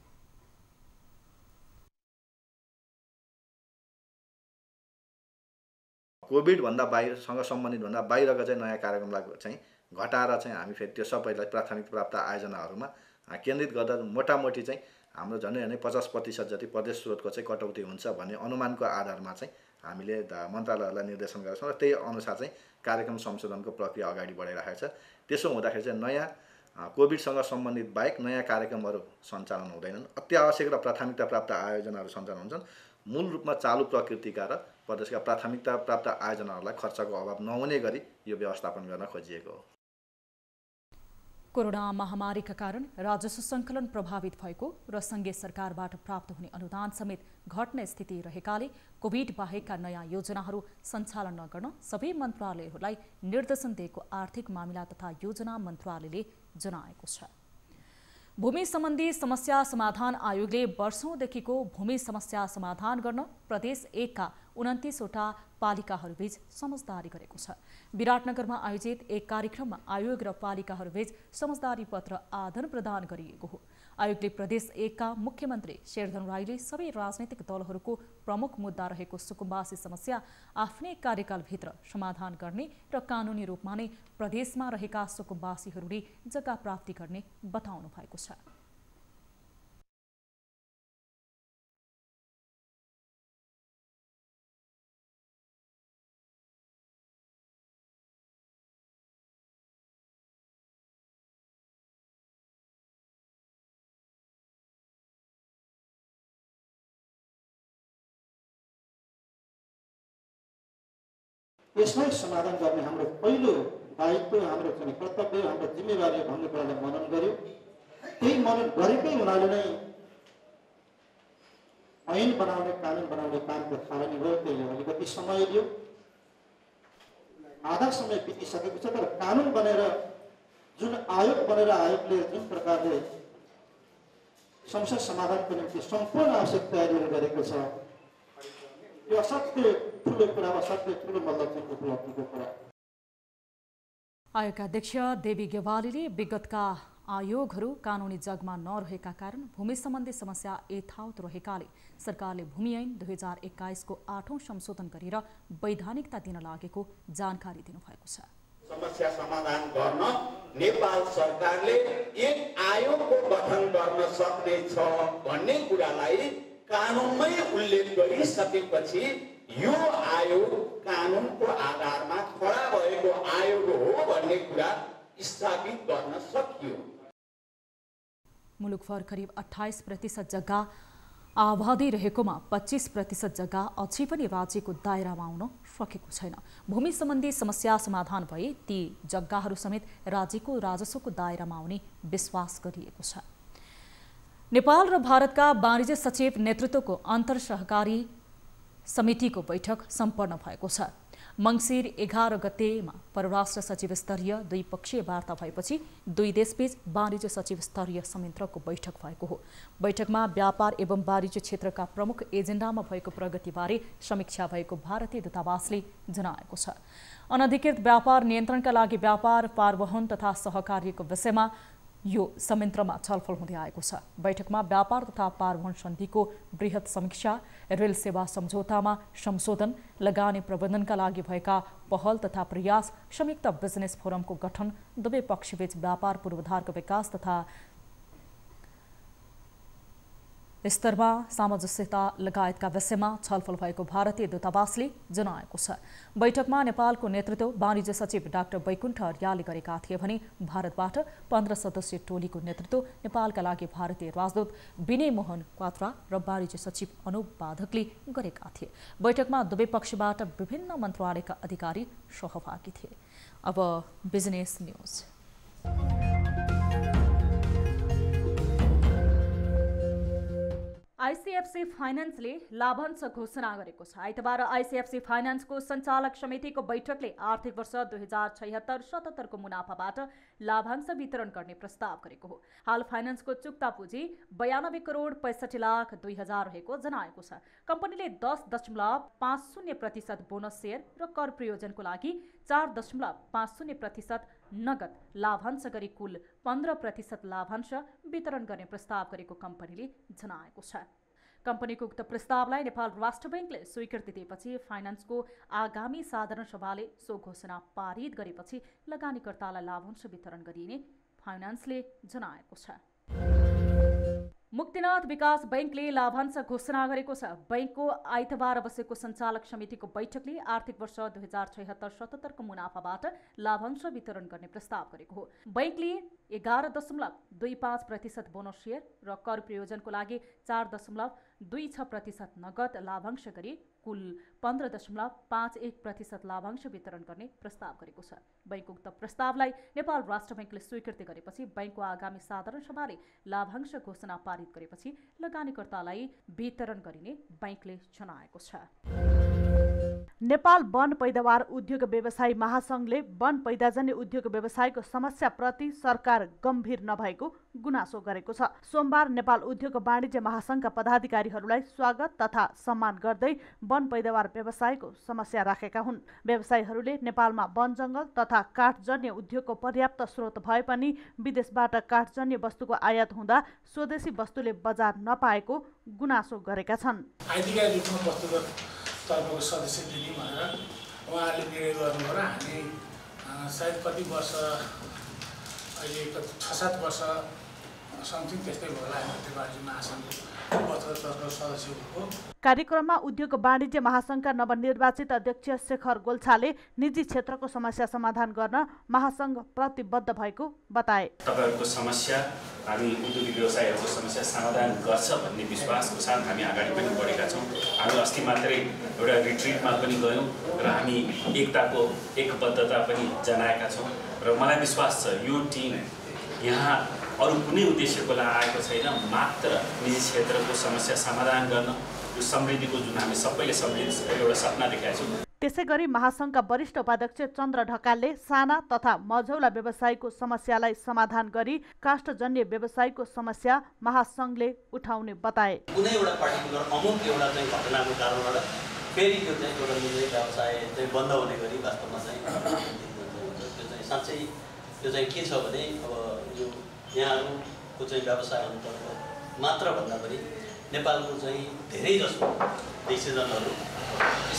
कोभिडभन्दा बाहिरसँग सम्बन्धित भन्दा बाहिरका चाहिँ नयाँ कार्यक्रमलाई चाहिँ घटाएर चाहिँ हामी फेरि त्यो सबैलाई प्राथमिकता प्राप्त आयोजनाहरूमा केन्द्रित गर्दा मोटामोटी चाहिँ हाम्रो झन्डै 50% जति प्रदेश स्रोतको चाहिँ कटौती हुन्छ भन्ने अनुमानको आधारमा चाहिँ हामीले मन्त्रालयहरूलाई निर्देशन गरेका छौँ र त्यही अनुसार चाहिँ कार्यक्रम संशोधनको प्रक्रिया अगाडि बढाइरहेको छ। त्यसो हुँदाखेरि चाहिँ नयाँ कोभिडसँग सम्बन्धित बाहेक नयाँ कार्यक्रमहरू सञ्चालन हुँदैनन्। अत्यावश्यक र प्राथमिकता प्राप्त आयोजनाहरू सञ्चालन हुन्छन्। मूल रूपमा चालु प्रकृतिका र प्रदेशका प्राथमिकता प्राप्त आयोजनाहरूलाई खर्चको अभाव नहुने गरी यो व्यवस्थापन गर्न खोजिएको हो। कोरोना महामारीका कारण राजस्व सङ्कलन प्रभावित भएको र सङ्घीय सरकारबाट प्राप्त हुने अनुदान समेत घट्ने स्थिति रहेकाले कोभिड बाहेकका नयाँ योजनाहरू सञ्चालन नगर्न सबै मन्त्रालयहरूलाई निर्देशन दिएको आर्थिक मामिला तथा योजना मन्त्रालयले जनाएको छ। भूमि सम्बन्धी समस्या समाधान आयोगले वर्षौंदेखिको भूमि समस्या समाधान गर्न प्रदेश 1 का 29 वटा पालिकाहरूबीच समझदारी गरेको छ। विराटनगरमा आयोजित एक कार्यक्रममा आयोग र पालिकाहरूबीच समझदारी पत्र आदान प्रदान गरिएको हो। आयोगले प्रदेश 1 का मुख्यमन्त्री शेरधन राईले सबै राजनैतिक दलहरूको प्रमुख मुद्दा रहेको सुकुम्बासी समस्या आफ्नै कार्यकालभित्र समाधान गर्ने र कानुनी रूपमा नै प्रदेशमा रहेका सुकुम्बासीहरूले जग्गा प्राप्ति गर्ने बताउनु भएको छ। यसलाई समाधान गर्ने हाम्रो पहिलो दायित्व, हाम्रो चाहिँ कर्तव्य, हाम्रो जिम्मेवारी भन्ने कुरालाई मनन गर्यो। त्यही मनन गरेकै हुनाले नै ऐन बनाउने, कानुन बनाउने कामको थालनी भयो। त्यसले अलिकति समय लियो, आधा समय बितिसकेको छ। तर कानुन बनेर जुन आयोग बनेर आयोगले जुन प्रकारले संसद समाधानको निम्ति सम्पूर्ण आवश्यक तयारीहरू गरेको छ, यो असाध्यै ठुलो कुरा, असाध्यै ठुलो मतलब चाहिँ उपलब्धिको कुरा। आयोगका अध्यक्ष देवी गेवालीले विगतका आयोगहरू कानुनी जगमा नरहेका कारण भूमि सम्बन्धी समस्या यथावत रहेकाले सरकारले भूमि ऐन 2021 को 8औं संशोधन गरेर वैधानिकता दिन लागेको जानकारी दिनुभएको छ। समस्या समाधान गर्न नेपाल सरकारले एक आयोगको गठन गर्न सक्ने छ भन्ने कुरालाई कानुनमै उल्लेख गरिसकेपछि यो आयोग कानुनको आधारमा खडा भएको आयोग हो भन्ने कुरा स्थापित गर्न सकियो। मुलुकभर करिब 28% जग्गा आबादी रहेकोमा 25% जग्गा अझै पनि राज्यको दायरामा आउन सकेको छैन। भूमि सम्बन्धी समस्या समाधान भए ती जग्गाहरू समेत राज्यको राजस्वको दायरामा आउने विश्वास गरिएको छ। नेपाल र भारतका वाणिज्य सचिव नेतृत्वको अन्तर सहकारी समितिको बैठक सम्पन्न भएको छ। मङ्सिर 11 गतेमा परराष्ट्र सचिव स्तरीय द्विपक्षीय वार्ता भएपछि दुई देशबीच वाणिज्य सचिव स्तरीय संयन्त्रको बैठक भएको हो। बैठकमा व्यापार एवं वाणिज्य क्षेत्रका प्रमुख एजेन्डामा भएको प्रगतिबारे समीक्षा भएको भारतीय दूतावासले जनाएको छ। अनधिकृत व्यापार नियन्त्रणका लागि व्यापार पारवहन तथा सहकार्यको विषयमा यो संयन्त्रमा छलफल हुँदै आएको छ। बैठकमा व्यापार तथा पारवहन सन्धिको बृहत समीक्षा, रेल सेवा सम्झौतामा संशोधन, लगानी प्रबन्धनका लागि भएका पहल तथा प्रयास, संयुक्त बिजनेस फोरमको गठन, दुवै पक्षबीच व्यापार पूर्वाधारको विकास तथा स्तरमा सामञ्जस्यता लगायतका विषयमा छलफल भएको भारतीय दूतावासले जनाएको छ। बैठकमा नेपालको नेतृत्व वाणिज्य सचिव डाक्टर वैकुण्ठ अर्यालले गरेका थिए भने भारतबाट 15 सदस्यीय टोलीको नेतृत्व नेपालका लागि भारतीय राजदूत विनय मोहन क्वात्रा र वाणिज्य सचिव अनुप बाधकले गरेका थिए। बैठकमा दुवै पक्षबाट विभिन्न मन्त्रालयका अधिकारी सहभागी थिए। अब बिजनेस न्यूज। आइसिएफसी फाइनान्सले लाभांश घोषणा गरेको छ। आइतबार आइसिएफसी फाइनान्सको सञ्चालक समितिको बैठकले आर्थिक वर्ष 2076-77 को मुनाफाबाट लाभांश वितरण गर्ने प्रस्ताव गरेको हो। हाल फाइनान्सको चुक्ता पुँजी 92 करोड 65 लाख 2000 रहेको जनाएको छ। कम्पनीले 10.50% बोनस सेयर र कर प्रयोजनको लागि 4.50% नगद लाभांश गरी कुल 15% लाभांश वितरण गर्ने प्रस्ताव गरेको कम्पनीले जनाएको छ। कम्पनीको उक्त प्रस्तावलाई नेपाल राष्ट्र बैंकले स्वीकृति दिएपछि फाइनान्सको आगामी साधारण सभाले सो घोषणा पारित गरेपछि लगानीकर्तालाई लाभांश वितरण गरिने फाइनान्सले जनाएको छ। मुक्तिनाथ विकास बैंकले लाभांश घोषणा गरेको छ। बैंकको आइतबार बसेको सञ्चालक समितिको बैठकले आर्थिक वर्ष 2076-77 को मुनाफाबाट लाभांश वितरण गर्ने प्रस्ताव गरेको हो। बैंकले 11.25% बोनस सेयर र कर प्रयोजनको लागि 4.26% नगद लाभांश गरी कुल 15.51% लाभांश वितरण गर्ने प्रस्ताव गरेको छ। बैंकको उक्त प्रस्तावलाई नेपाल राष्ट्र बैंकले स्वीकृति गरेपछि बैंकको आगामी साधारण सभाले लाभांश घोषणा पारित गरेपछि लगानीकर्तालाई वितरण गरिने बैंकले जनाएको छ। नेपाल वन पैदावार उद्योग व्यवसायी महासंघले वन पैदाजन्य उद्योग व्यवसायको समस्याप्रति सरकार गम्भीर नभएको गुनासो गरेको छ। सोमबार नेपाल उद्योग वाणिज्य महासंघका पदाधिकारीहरूलाई स्वागत तथा सम्मान गर्दै वन पैदावार व्यवसायको समस्या राखेका हुन्। व्यवसायीहरूले नेपालमा वन जंगल तथा काठजन्य उद्योगको पर्याप्त स्रोत भए पनि विदेशबाट काठजन्य वस्तुको आयात हुँदा स्वदेशी वस्तुले बजार नपाएको गुनासो गरेका छन्। तर्फको सदस्य दिने भनेर उहाँहरूले निर्णय गर्नुभयो र हामी सायद कति वर्ष अहिले 6-7 वर्ष समथिङ त्यस्तै होला उद्योग वाणिज्य महासङ्घको पत्रकर्ताको सदस्यको। कार्यक्रममा उद्योग वाणिज्य महासङ्घका नवनिर्वाचित अध्यक्ष शेखर गोल्छाले निजी क्षेत्रको समस्या समाधान गर्न महासङ्घ प्रतिबद्ध भएको बताए। तपाईहरुको समस्या हामी उद्योगिक व्यवसायहरूको समस्या समाधान गर्छ भन्ने विश्वासको साथ हामी अगाडि पनि बढेका छौँ। हामी अस्ति मात्रै एउटा रिट्रिटमा पनि गयौँ र हामी एकताको एकबद्धता पनि जनाएका छौँ र मलाई विश्वास छ यो टिम यहाँ अरू कुनै उद्देश्यको लागि आएको छैन, मात्र निजी क्षेत्रको समस्या समाधान गर्न, यो समृद्धिको जुन हामी सबैले समृद्धि एउटा सपना देखाएका छौँ। त्यसैगरी महासङ्घका वरिष्ठ उपाध्यक्ष चन्द्र ढकालले साना तथा मझौला व्यवसायको समस्यालाई समाधान गरी काष्ठजन्य व्यवसायको समस्या महासङ्घले उठाउने बताए। कुनै एउटा पार्टिकुलर अमुक एउटा चाहिँ घटनाको कारणबाट फेरि त्यो चाहिँ एउटा निजी व्यवसाय चाहिँ बन्द हुने गरी वास्तवमा चाहिँ त्यो चाहिँ साँच्चै त्यो चाहिँ के छ भने अब यो यहाँहरूको चाहिँ व्यवसाय अन्तर्गत मात्र भन्दा पनि नेपालको चाहिँ धेरै जसो डिसिजनहरू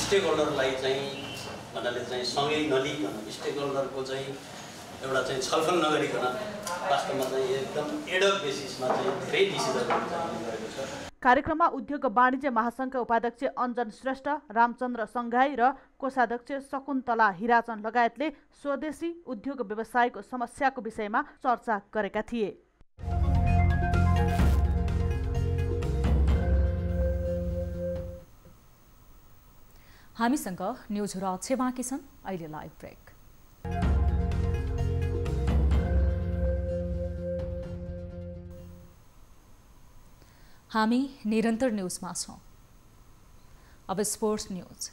स्टेक होल्डरलाई चाहिँ भन्नाले चाहिँ सँगै नलिकन स्टेक होल्डरको चाहिँ एउटा चाहिँ छलफल नगरिकन वास्तवमा चाहिँ एकदम एडक बेसिसमा चाहिँ धेरै डिसिजनहरू चाहिँ गरेको छ। कार्यक्रममा उद्योग वाणिज्य महासङ्घका उपाध्यक्ष अञ्जन श्रेष्ठ, रामचन्द्र सङ्घाई र कोषाध्यक्ष शकुन्तला हिराचन लगायतले स्वदेशी उद्योग व्यवसायको समस्याको विषयमा चर्चा गरेका थिए। हामीसँग न्युजहरू अझै बाँकी छन्, अहिले लाइभ ब्रेक। हामी निरन्तर न्युजमा छौँ। अब sports news.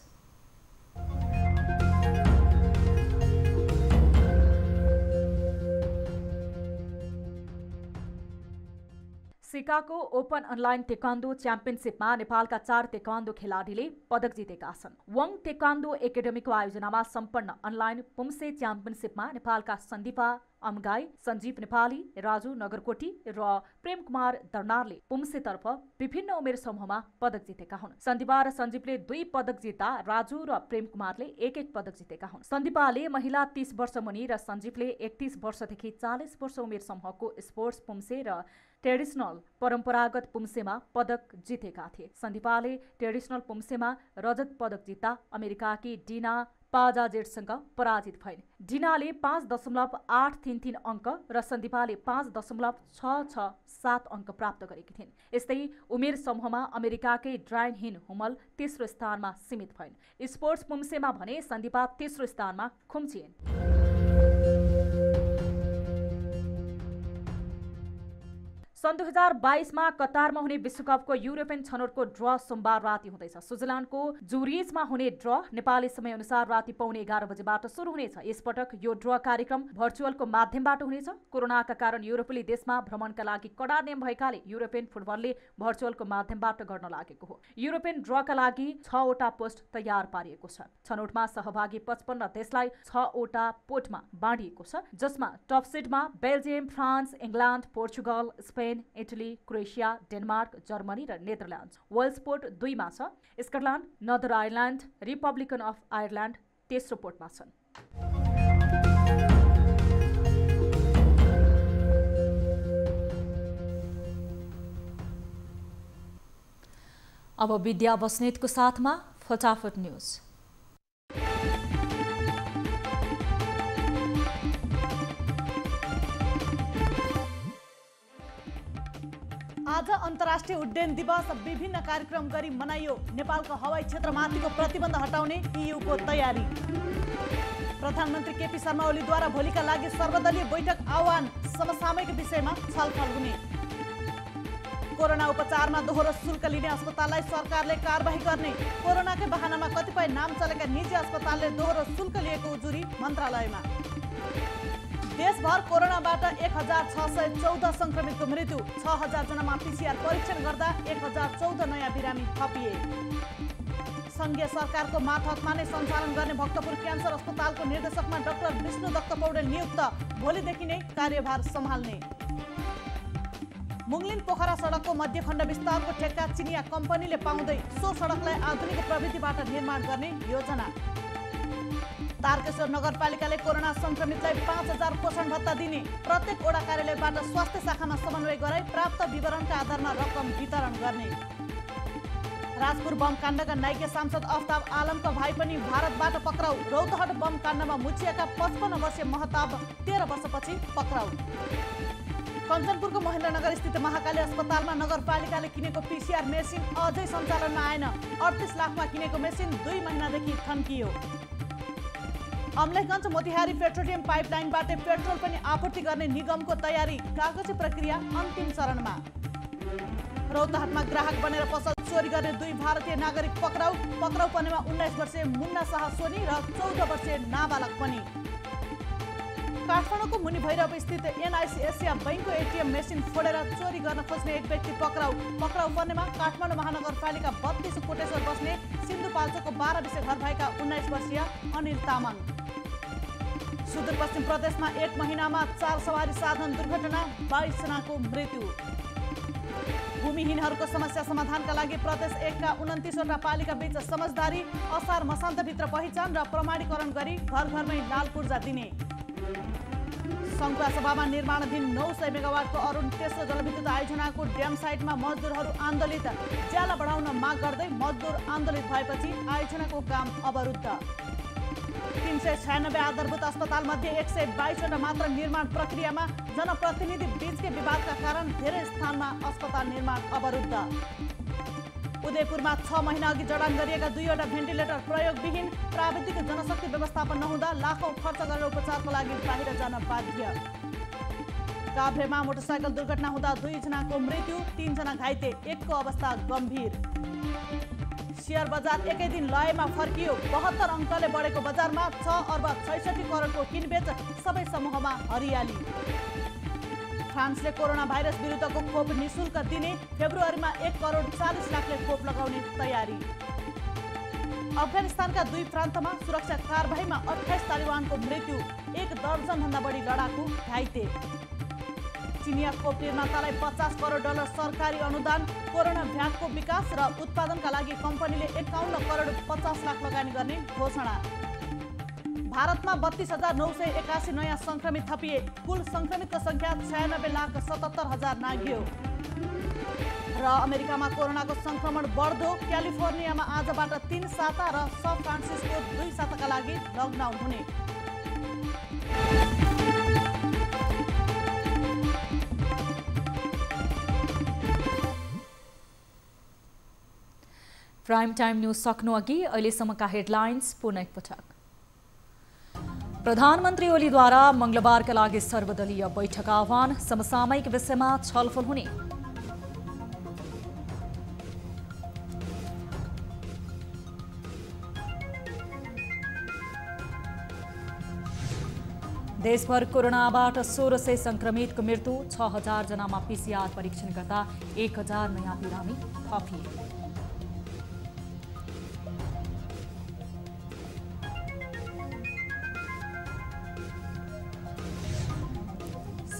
Chicago open online taekwondo च्याम्पियनसिपमा नेपालका 4 टेक्वान्डो खेलाडीले पदक जितेका छन्। वङ टेक्वान्डो एकाडेमीको आयोजनामा सम्पन्न अनलाइन पुम्से च्याम्पियनसिपमा नेपालका सन्दीपा अमगाई, सञ्जीव नेपाली, राजु नगरकोटी र प्रेम कुमार दर्नालले पुम्सेतर्फ विभिन्न उमेर समूहमा पदक जितेका हुन्। सन्दीपा र सञ्जीवले 2 पदक जित्दा राजु र प्रेम कुमारले 1-1 पदक जितेका हुन्। सन्दीपाले महिला 30 वर्ष मुनि र सञ्जीवले 31 वर्षदेखि 40 वर्ष उमेर समूहको स्पोर्ट्स पुम्से र ट्रेडिसनल परम्परागत पुम्सेमा पदक जितेका थिए। सन्दीपाले ट्रेडिसनल पुम्सेमा रजत पदक जित्दा अमेरिकाकी डिना पाजाजेटसँग पराजित भइन्। डिनाले 5.833 अङ्क र सन्दीपाले 5.667 अङ्क प्राप्त गरेकी थिइन्। यस्तै उमेर समूहमा अमेरिकाकै ड्रायन हिन हुमल तेस्रो स्थानमा सीमित भइन्। स्पोर्ट्स पुम्सेमा भने सन्दीपा तेस्रो स्थानमा खुम्चिन्। सन् 2022मा कतारमा हुने विश्वकपको युरोपियन छनौटको ड्र सोमबार राति हुँदैछ। स्विजरल्यान्डको जुरिचमा हुने ड्र नेपाली समय अनुसार राति 11:15 बजेबाट सुरु हुनेछ। यसपटक यो ड्र कार्यक्रम भर्चुअलको माध्यमबाट हुनेछ। कोरोनाका कारण युरोपेली देशमा भ्रमणका लागि कडा नियम भएकाले युरोपियन फुटबलले भर्चुअलको माध्यमबाट गर्न लागेको हो। युरोपियन ड्रका लागि 6 वटा पोस्ट तयार पारिएको छ। छनौटमा सहभागी 55 देशलाई 6 वटा पोटमा बाँडिएको छ, जसमा top सिडमा Belgium, France, England, Portugal, Spain, Italy, Croatia, Denmark, Germany र नेदरल्यान्ड्स। वेल्स पोर्ट 2 मा छ। Scotland, northern Ireland, Republican of Ireland तेस्रो पोर्टमा छन्। अब विद्या बस्नेतको साथमा फटाफट न्युज। आज अन्तर्राष्ट्रिय उड्डयन दिवस विभिन्न कार्यक्रम गरी मनाइयो। नेपालको हवाई क्षेत्रमाथिको प्रतिबन्ध हटाउने EU को तयारी। प्रधानमन्त्री केपी शर्मा ओलीद्वारा भोलिका लागि सर्वदलीय बैठक आह्वान। समसामयिक विषयमा छलफल हुने। कोरोना उपचारमा दोहोरो शुल्क लिने अस्पताललाई सरकारले कारबाही गर्ने। कोरोनाकै बहानामा कतिपय नाम चलेका निजी अस्पतालले दोहोरो शुल्क लिएको उजुरी मन्त्रालयमा। देशभर कोरोनाबाट 1614 संक्रमितको मृत्यु। 6000 जनामा PCR परीक्षण गर्दा 1014 नयाँ बिरामी थपिए। संघीय सरकारको मातहतमा नै सञ्चालन गर्ने भक्तपुर क्यान्सर अस्पतालको निर्देशकमा डाक्टर विष्णु दत्त पौडेल नियुक्त। भोलिदेखि नै कार्यभार सम्हाल्ने। मुङलिन पोखरा सडकको मध्यखण्ड विस्तारको ठेक्का चिनिया कम्पनीले पाउँदै सो सडकलाई आधुनिक प्रविधिबाट निर्माण गर्ने योजना। तारकेश्वर नगरपालिकाले कोरोना संक्रमितलाई 5000 पोषण भत्ता दिने, प्रत्येक वडा कार्यालयबाट स्वास्थ्य शाखामा समन्वय गराई प्राप्त विवरणका आधारमा रकम वितरण गर्ने। राजपुर बम काण्डका नाइके सांसद अफ्ताब आलमका भाइ पनि भारतबाट पक्राउ। रौतहट बम काण्डमा मुछिएका 55 वर्षीय महताब 13 वर्षपछि पक्राउ। कञ्चनपुरको महेन्द्रनगर स्थित महाकाली अस्पतालमा नगरपालिकाले किनेको पीसीआर मेसिन अझै सञ्चालनमा आएन। 38 लाखमा किनेको मेसिन 2 महिनादेखि थन्कियो। अमलेखगञ्ज मोतिहारी पेट्रोलियम पाइपलाइनबाट पेट्रोल पनि आपूर्ति गर्ने निगमको तयारी, कागजी प्रक्रिया अन्तिम चरणमा। रौतहटमा ग्राहक बनेर पसल चोरी गर्ने 2 भारतीय नागरिक पक्राउ। पक्राउ पर्नेमा 19 वर्षीय मुन्ना शाह सोनी र 14 वर्षीय नाबालक पनि। काठमाडौँको मुनि भैरव स्थित एनआइसी एसिया बैंकको एटीएम मेसिन फोडेर चोरी गर्न खोज्ने एक व्यक्ति पक्राउ। पक्राउ पर्नेमा काठमाडौँ महानगरपालिका 32 कोटेश्वर बस्ने सिन्धुपाल्चोकको 12 विषय घर भएका 19 वर्षीय अनिल तामाङ। सुदूरपश्चिम प्रदेशमा 1 महिनामा 4 सवारी साधन दुर्घटना, 22 जनाको मृत्यु। भूमिहीनहरूको समस्या समाधानका लागि प्रदेश 1 का 29 वटा पालिका बीच समझदारी, असार मसान्तभित्र पहिचान र प्रमाणीकरण गरी घर घरमै लाल पूर्जा दिने। सङ्घुवा सभामा निर्माणाधीन 900 मेगावाटको अरुण तेस्रो जलविद्युत आयोजनाको ड्याम साइटमा मजदुरहरू आन्दोलित। ज्याला बढाउन माग गर्दै मजदुर आन्दोलित भएपछि आयोजनाको काम अवरुद्ध। 396 आधारभूत अस्पताल मध्ये 122 वटा मात्र निर्माण प्रक्रियामा। जनप्रतिनिधि बीचकै विवादका कारण धेरै स्थानमा अस्पताल निर्माण अवरुद्ध। उदयपुरमा 6 महिना अघि जडान गरिएका 2 वटा भेन्टिलेटर प्रयोगविहीन। प्राविधिक जनशक्ति व्यवस्थापन नहुँदा लाखौं खर्च गरेर उपचारको लागि बाहिर जान बाध्य। काभ्रेमा मोटरसाइकल दुर्घटना हुँदा 2 जनाको मृत्यु, 3 जना घाइते, 1 को अवस्था गम्भीर। शेयर बजार एकै दिन लयमा फर्कियो। 72 अङ्कले बढेको बजारमा 6 अर्ब 66 करोडको किनबेच, सबै समूहमा हरियाली। फ्रान्सले कोरोना भाइरस विरुद्धको खोप निशुल्क दिने, फेब्रुअरीमा 1 करोड 40 लाखले खोप लगाउने तयारी। अफगानिस्तानका 2 प्रान्तमा सुरक्षा कारबाहीमा 28 तालिबानको मृत्यु, 1 दर्जनभन्दा बढी लडाकु घाइते। चिनिया खोप निर्मातालाई 50 करोड डलर सरकारी अनुदान। कोरोना भ्याक्सिनको विकास र उत्पादनका लागि कम्पनीले 51 करोड 50 लाख लगानी गर्ने घोषणा। भारतमा 32,981 नयाँ संक्रमित थपिए। कुल संक्रमितको संख्या 96,77,000 नाघ्यो। र अमेरिकामा कोरोनाको संक्रमण बढ्दो। क्यालिफोर्नियामा आजबाट 3 साता र सन फ्रान्सिस्को 2 साताका लागि लकडाउन हुने। प्राइम टाइम न्यूज सक्नु अघि अहिलेसम्मका हेडलाइन्स पुनः एकपटक। प्रधानमन्त्री ओलीद्वारा मंगलबारका लागि सर्वदलीय बैठक आह्वान, समसामयिक विषयमा छलफल हुने। देशभर कोरोनाबाट 1600 संक्रमितको मृत्यु, 6000 जनामा पीसीआर परीक्षण गर्दा 1000 नयाँ बिरामी थपिए।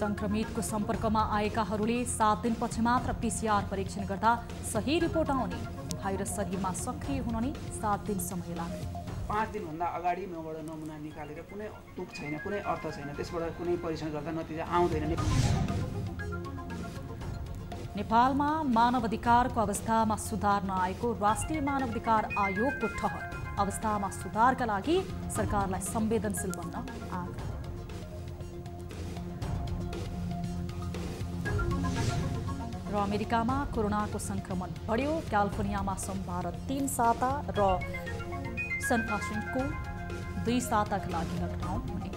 संक्रमितको सम्पर्कमा आएकाहरूले 7 दिनपछि मात्र पीसीआर परीक्षण गर्दा सही रिपोर्ट आउने। भाइरस शरीरमा सक्रिय हुन नै 7 दिन समय लाग्छ। 5 दिनभन्दा अगाडि मबाट नमुना निकालेर कुनै तुक छैन, कुनै अर्थ छैन, त्यसबाट कुनै परीक्षण गर्दा नतिजा आउँदैन। नेपालमा मानवाधिकारको अवस्थामा सुधार नआएको राष्ट्रिय मानवाधिकार आयोगको ठहर। अवस्थामा सुधारका लागि सरकारलाई संवेदनशील बन्न आग्रह। र अमेरिकामा कोरोनाको संक्रमण बढ्यो। क्यालिफोर्नियामा सोमबार 3 साता र सन फ्रान्सिस्को 2 साताका लागि लकडाउन हुने।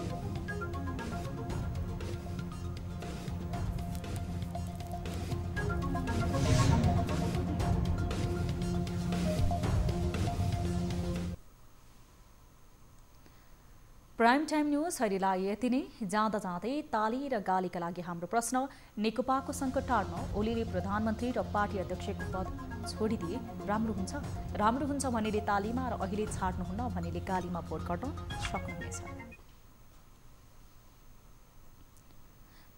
प्राइम टाइम न्यूज हरिलाई यति नै। जाँदा जाँदै ताली र गालीका लागि हाम्रो प्रश्न, नेकपाको सङ्कट टार्न ओलीले प्रधानमन्त्री र पार्टी अध्यक्षको पद छोडिदिए राम्रो हुन्छ? राम्रो हुन्छ भनेले तालीमा र अहिले छाड्नुहुन्न भनेले गालीमा भोट गर्न सक्नुहुनेछ।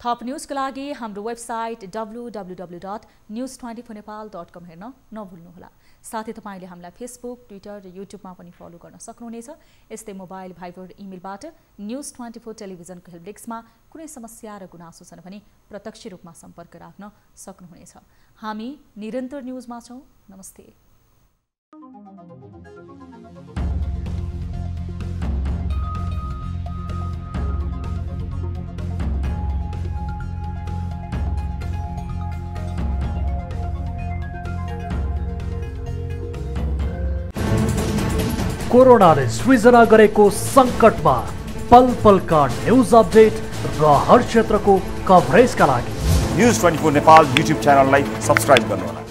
थप न्युजका लागि हाम्रो वेबसाइट www.news24nepal.com हेर्न नभुल्नुहोला। साथै तपाईले हामीलाई फेसबुक, ट्विटर र युट्युबमा पनि फलो गर्न सक्नुहुनेछ। यस्तै मोबाइल, भाइबर, इमेलबाट न्युज24 टेलिभिजनको हेल्प डेस्कमा कुनै समस्या र गुनासो छन् भने प्रत्यक्ष रूपमा सम्पर्क राख्न सक्नुहुनेछ। हामी निरन्तर न्युजमा छौं। नमस्ते। कोरोनाले सृजना गरेको संकटमा पल पलका न्युज अपडेट र हर क्षेत्रको कभरेजका लागि न्युज 24 नेपाल युट्युब च्यानललाई सब्स्क्राइब गर्नुहोला।